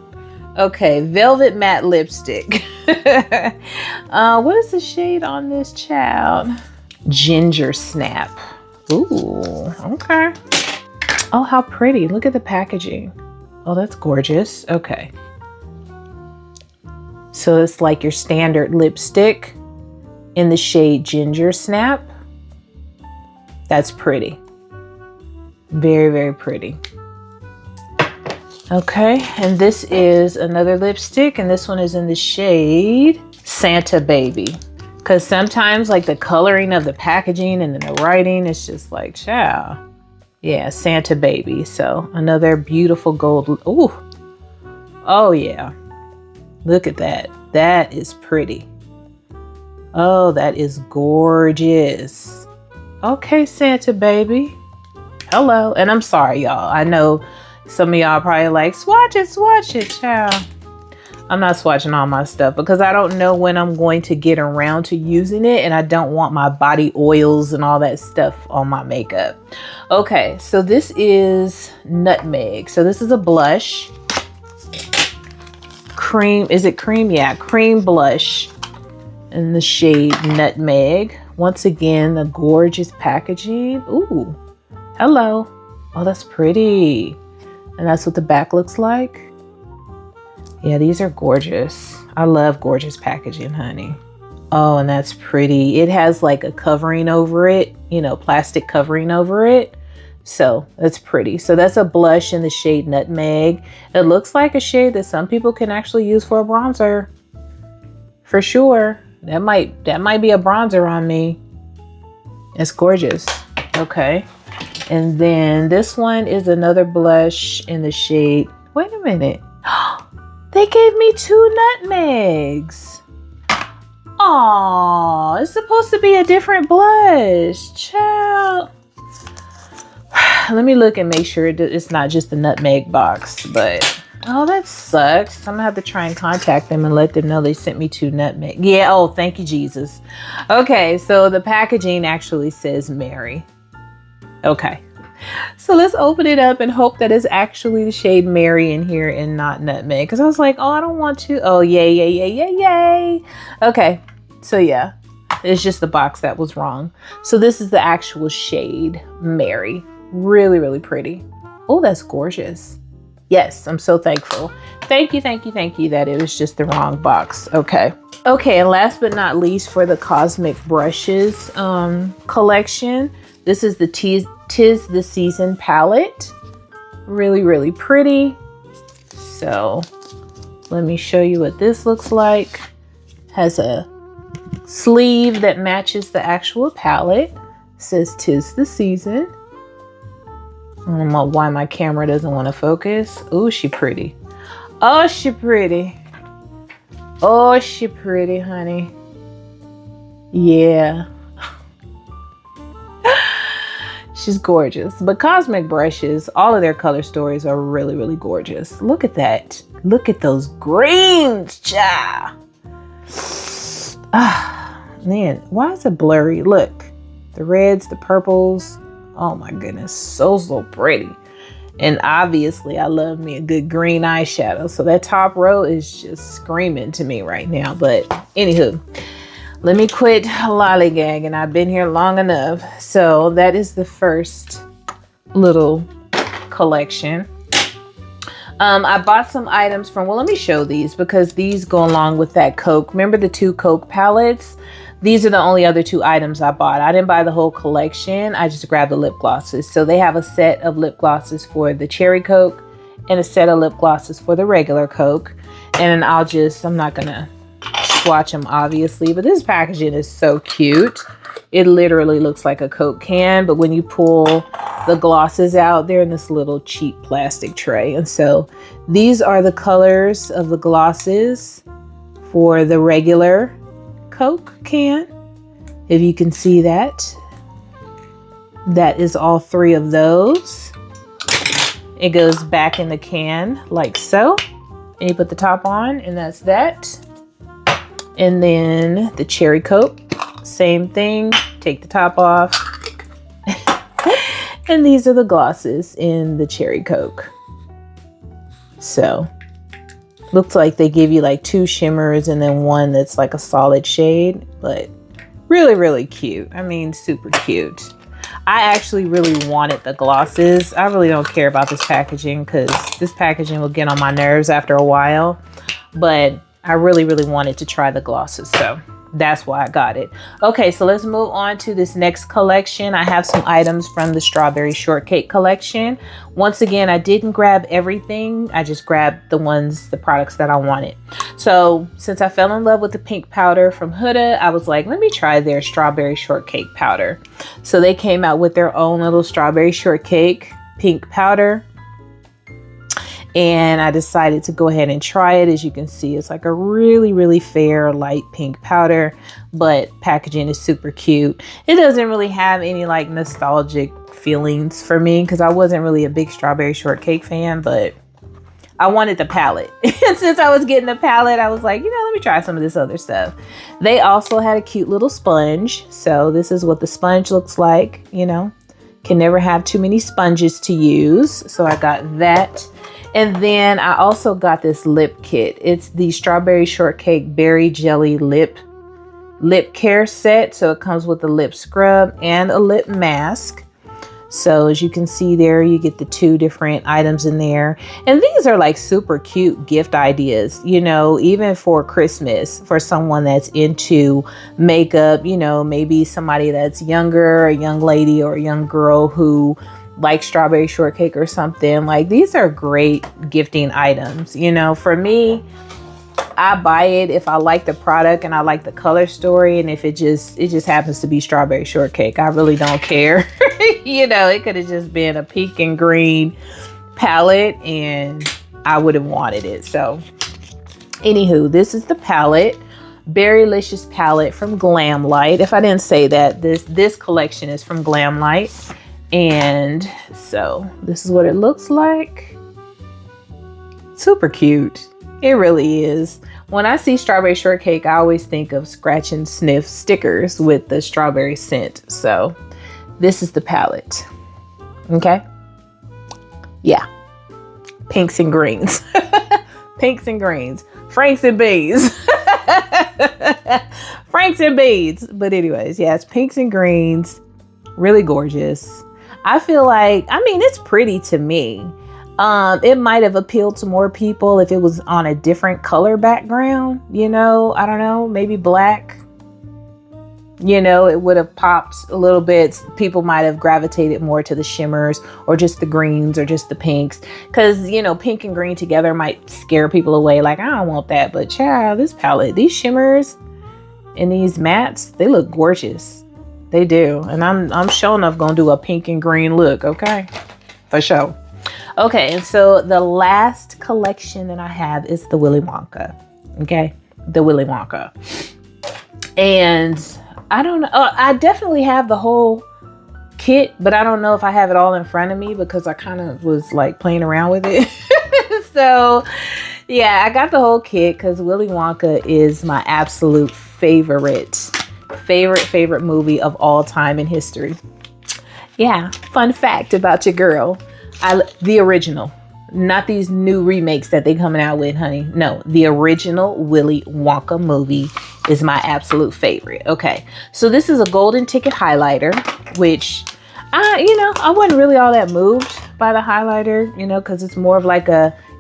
Okay, Velvet Matte Lipstick. What is the shade on this, child? Ginger Snap. Ooh, okay. Oh, how pretty. Look at the packaging. Oh, that's gorgeous. Okay. So it's like your standard lipstick in the shade Ginger Snap. That's pretty. Very, very pretty. Okay, and this is another lipstick, and this one is in the shade Santa Baby. Because sometimes like the coloring of the packaging and then the writing, it's just like, child. Yeah, Santa Baby. So another beautiful gold. Ooh. Oh yeah. Look at that. That is pretty. Oh, that is gorgeous. Okay, Santa Baby. Hello. And I'm sorry, y'all. I know some of y'all probably like, swatch it, child. I'm not swatching all my stuff because I don't know when I'm going to get around to using it, and I don't want my body oils and all that stuff on my makeup. Okay, so this is Nutmeg. So this is a blush. Cream, is it cream? Yeah, cream blush in the shade Nutmeg. Once again, the gorgeous packaging. Ooh, Hello. Oh, that's pretty. And that's what the back looks like. Yeah, these are gorgeous. I love gorgeous packaging, honey. Oh, and that's pretty. It has like a covering over it, you know, plastic covering over it. So that's pretty. So that's a blush in the shade Nutmeg. It looks like a shade that some people can actually use for a bronzer. For sure. That might be a bronzer on me. It's gorgeous. Okay. And then this one is another blush in the shade. Wait a minute. They gave me 2 nutmegs. Aw, it's supposed to be a different blush. Child. Let me look and make sure it's not just the nutmeg box, but oh, that sucks. I'm gonna have to try and contact them and let them know they sent me 2 nutmeg. Yeah, oh, thank you, Jesus. Okay, so the packaging actually says Mary. Okay, so let's open it up and hope that it's actually the shade Mary in here and not nutmeg. Because I was like, oh, I don't want to. Oh, yay, yay, yay, yay, yay. Okay, so yeah, it's just the box that was wrong. So this is the actual shade Mary. Really, really pretty. Oh, that's gorgeous. Yes, I'm so thankful. Thank you, thank you, thank you that it was just the wrong box. Okay. Okay, and last but not least for the Cosmic Brushes collection, this is the Tis the Season palette. Really, really pretty. So let me show you what this looks like. Has a sleeve that matches the actual palette. It says Tis the Season. I don't know why my camera doesn't want to focus. Oh, she pretty. Oh, she pretty. Oh, she pretty, honey. Yeah. She's gorgeous. But Cosmic Brushes, all of their color stories are really, really gorgeous. Look at that. Look at those greens, child. Ah, man, why is it blurry? Look, the reds, the purples. Oh my goodness, so pretty. And obviously I love me a good green eyeshadow. So that top row is just screaming to me right now. But anywho, let me quit lollygagging. I've been here long enough. So that is the first little collection. I bought some items from, well, let me show these because these go along with that Coke. Remember the 2 Coke palettes? These are the only other 2 items I bought. I didn't buy the whole collection. I just grabbed the lip glosses. So they have a set of lip glosses for the Cherry Coke and a set of lip glosses for the regular Coke. And I'm not gonna swatch them obviously, but this packaging is so cute. It literally looks like a Coke can, but when you pull the glosses out, they're in this little cheap plastic tray. And so these are the colors of the glosses for the regular Coke can. If you can see that, that is all 3 of those. It goes back in the can like so, and you put the top on, and that's that. And then the Cherry Coke, same thing, take the top off. And these are the glosses in the Cherry Coke. So looks like they give you like 2 shimmers and then 1 that's like a solid shade, but really, really cute. I mean, super cute. I actually really wanted the glosses. I really don't care about this packaging because this packaging will get on my nerves after a while, but I really, really wanted to try the glosses. So that's why I got it. Okay, so let's move on to this next collection. I have some items from the Strawberry Shortcake collection. Once again, I didn't grab everything. I just grabbed the products that I wanted. So since I fell in love with the pink powder from Huda, I was like, let me try their Strawberry Shortcake powder. So they came out with their own little Strawberry Shortcake pink powder. And I decided to go ahead and try it. As you can see, it's like a really, really fair light pink powder, but packaging is super cute. It doesn't really have any like nostalgic feelings for me because I wasn't really a big Strawberry Shortcake fan, but I wanted the palette. And since I was getting the palette, I was like, let me try some of this other stuff. They also had a cute little sponge. So this is what the sponge looks like, Can never have too many sponges to use. So I got that. And then I also got this lip kit. It's the Strawberry Shortcake Berry Jelly Lip care set. So it comes with a lip scrub and a lip mask. So as you can see there, you get the 2 different items in there. And these are like super cute gift ideas, you know, even for Christmas, for someone that's into makeup, you know, maybe somebody that's younger, a young lady or a young girl who likes strawberry shortcake or something. Like, these are great gifting items. You know, for me, I buy it if I like the product and I like the color story, and if it just happens to be strawberry shortcake. I really don't care. You know, it could have just been a pink and green palette and I would have wanted it. So anywho, this is the palette, Berrylicious palette from Glamlight. If I didn't say that, this collection is from Glamlight. And so this is what it looks like. Super cute. It really is. When I see strawberry shortcake, I always think of scratch and sniff stickers with the strawberry scent. So this is the palette. Okay. Yeah. Pinks and greens. Pinks and greens. Franks and beans. Franks and beans. But anyways, yeah, it's pinks and greens. Really gorgeous. I feel like, I mean, it's pretty to me. It might have appealed to more people if it was on a different color background, you know, I don't know, maybe black, you know, it would have popped a little bit. People might have gravitated more to the shimmers or just the greens or just the pinks, because, you know, pink and green together might scare people away. Like, I don't want that. But child, this palette, these shimmers and these mattes, they look gorgeous. They do. And I'm sure enough gonna do a pink and green look. Okay, for sure. Okay, and so the last collection that I have is the Willy Wonka. Okay, the Willy Wonka. And I don't know, I definitely have the whole kit, but I don't know if I have it all in front of me because I kind of was like playing around with it. So yeah, I got the whole kit because Willy Wonka is my absolute favorite movie of all time in history. Yeah, fun fact about your girl. The original, not these new remakes that they coming out with, honey. No, the original Willy Wonka movie is my absolute favorite. Okay, so this is a golden ticket highlighter, which I wasn't really all that moved by the highlighter, you know, because it's more of like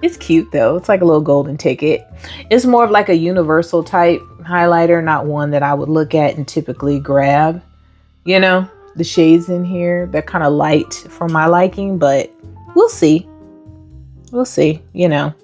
it's cute though. It's like a little golden ticket. It's more of like a universal type highlighter, not one that I would look at and typically grab, you know. The shades in here, they're kind of light for my liking, but we'll see. We'll see, you know.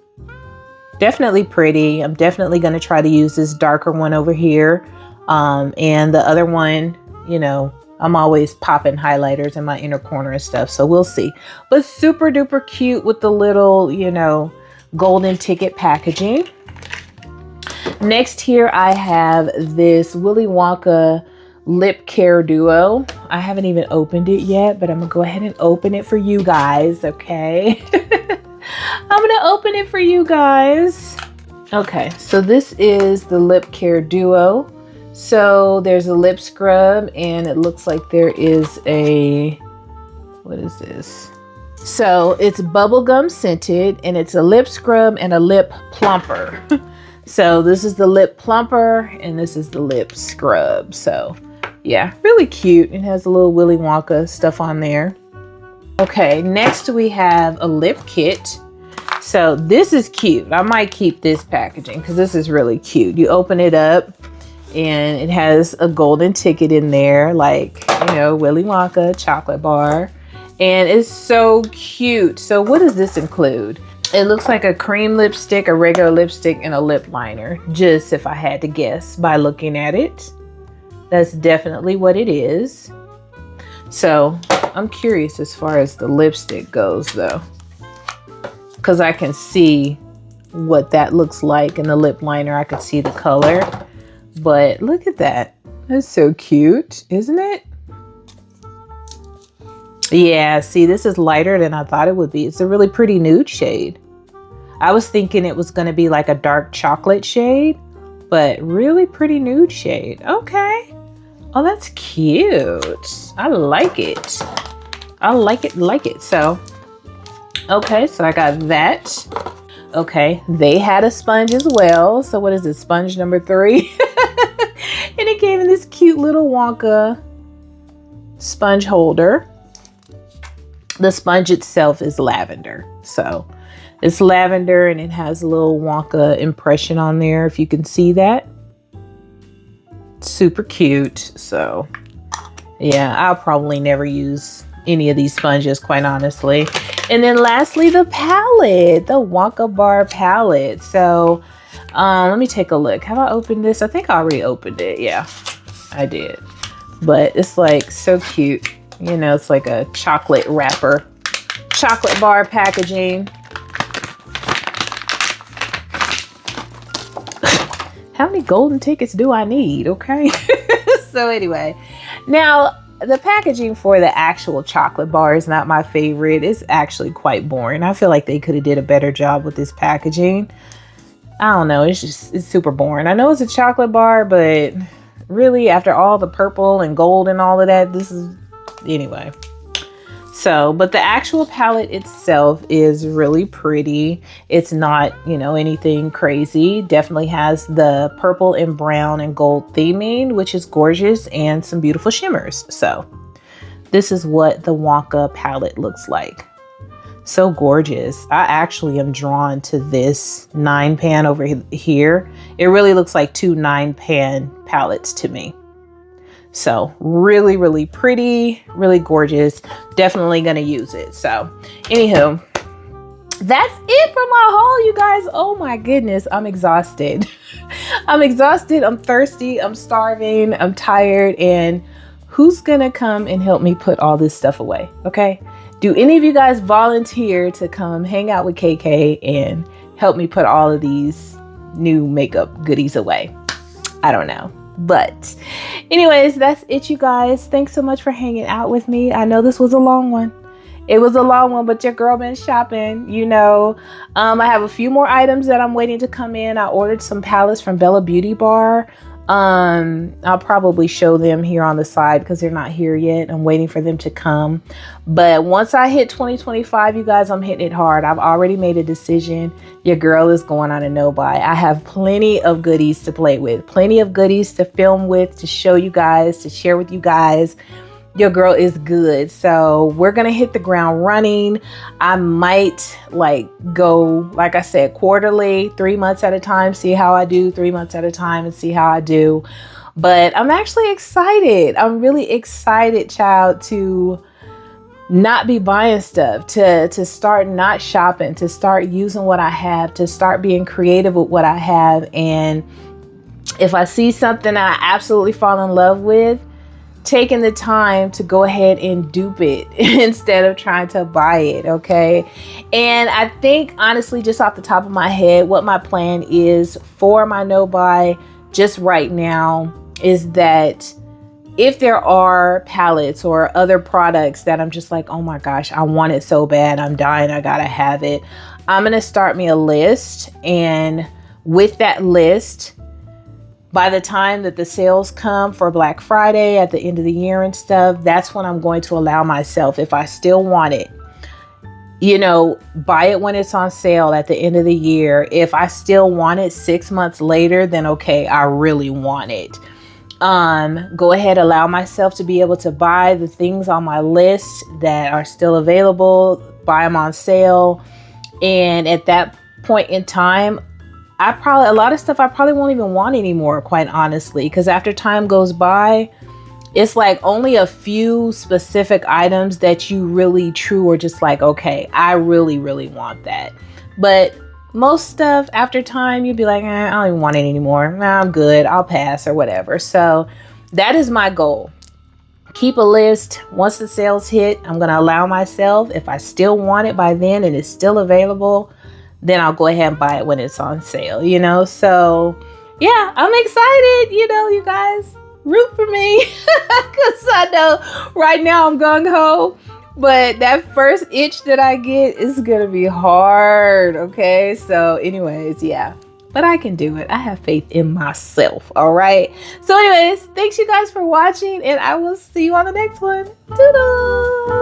Definitely pretty. I'm definitely going to try to use this darker one over here. And the other one, you know, I'm always popping highlighters in my inner corner and stuff. So we'll see. But super duper cute with the little, you know, golden ticket packaging. Next here I have this Willy Wonka lip care duo. I haven't even opened it yet, but I'm gonna go ahead and open it for you guys. Okay. I'm gonna open it for you guys. Okay, so this is the lip care duo. So there's a lip scrub and it looks like there is a, what is this? So it's bubblegum scented and it's a lip scrub and a lip plumper. So this is the lip plumper and this is the lip scrub. So yeah, really cute. It has a little Willy Wonka stuff on there. Okay, next we have a lip kit. So this is cute. I might keep this packaging because this is really cute. You open it up and it has a golden ticket in there, like, you know, Willy Wonka chocolate bar. And it's so cute. So what does this include? It looks like a cream lipstick, a regular lipstick, and a lip liner. Just if I had to guess by looking at it. That's definitely what it is. So I'm curious as far as the lipstick goes though, because I can see what that looks like in the lip liner. I could see the color, but look at that. That's so cute, isn't it? Yeah, see, this is lighter than I thought it would be. It's a really pretty nude shade. I was thinking it was going to be like a dark chocolate shade, but really pretty nude shade. Okay. Oh, that's cute. I like it. I like it. So, okay, so I got that. Okay, they had a sponge as well. So what is this, sponge number 3? And it came in this cute little Wonka sponge holder. The sponge itself is lavender. So it's lavender and it has a little Wonka impression on there, if you can see that. Super cute. So yeah, I'll probably never use any of these sponges, quite honestly. And then lastly, the palette, the Wonka Bar palette. So let me take a look. Have I opened this? I think I already opened it. Yeah, I did. But it's like so cute. You know, it's like a chocolate wrapper, chocolate bar packaging. How many golden tickets do I need? Okay. So anyway, now the packaging for the actual chocolate bar is not my favorite. It's actually quite boring. I feel like they could have did a better job with this packaging. I don't know. It's super boring. I know it's a chocolate bar, but really after all the purple and gold and all of that, this is, anyway. So, but the actual palette itself is really pretty. It's not, you know, anything crazy. Definitely has the purple and brown and gold theming, which is gorgeous, and some beautiful shimmers. So this is what the Wonka palette looks like. So gorgeous. I actually am drawn to this 9-pan over here. It really looks like 2 9-pan palettes to me. So really, really pretty, really gorgeous. Definitely gonna use it. So anywho, that's it for my haul, you guys. Oh my goodness, I'm exhausted. I'm exhausted, I'm thirsty, I'm starving, I'm tired, and who's gonna come and help me put all this stuff away? Okay, do any of you guys volunteer to come hang out with KK and help me put all of these new makeup goodies away? I don't know. But anyways, that's it, you guys. Thanks so much for hanging out with me. I know this was a long one. It was a long one, but your girl been shopping, you know. I have a few more items that I'm waiting to come in. I ordered some palettes from Bella Beauty Bar. I'll probably show them here on the side because they're not here yet. I'm waiting for them to come. But once I hit 2025, you guys, I'm hitting it hard. I've already made a decision. Your girl is going on a no buy. I have plenty of goodies to play with, plenty of goodies to film with, to show you guys, to share with you guys. Your girl is good. So we're going to hit the ground running. I might go, like I said, quarterly, 3 months at a time, see how I do, 3 months at a time and see how I do. But I'm actually excited. I'm really excited, child, to not be buying stuff, to start not shopping, to start using what I have, to start being creative with what I have. And if I see something I absolutely fall in love with, taking the time to go ahead and dupe it instead of trying to buy it. Okay. And I think honestly, just off the top of my head, what my plan is for my no buy just right now is that if there are palettes or other products that I'm just like, oh my gosh, I want it so bad, I'm dying, I gotta have it, I'm gonna start me a list. And with that list, by the time that the sales come for Black Friday at the end of the year and stuff, that's when I'm going to allow myself, if I still want it, you know, buy it when it's on sale at the end of the year. If I still want it 6 months later, then okay, I really want it. Go ahead, allow myself to be able to buy the things on my list that are still available, buy them on sale. And at that point in time, a lot of stuff I probably won't even want anymore, quite honestly, because after time goes by, it's like only a few specific items that you really are just like, okay, I really, really want that. But most stuff after time, you'd be like, I don't even want it anymore. Nah, I'm good. I'll pass or whatever. So that is my goal. Keep a list. Once the sales hit, I'm going to allow myself, if I still want it by then and it's still available, then I'll go ahead and buy it when it's on sale, you know? So yeah, I'm excited, you know, you guys root for me because I know right now I'm gung-ho, but that first itch that I get is going to be hard. Okay. So anyways, yeah, but I can do it. I have faith in myself. All right. So anyways, thanks you guys for watching and I will see you on the next one. Ta-da!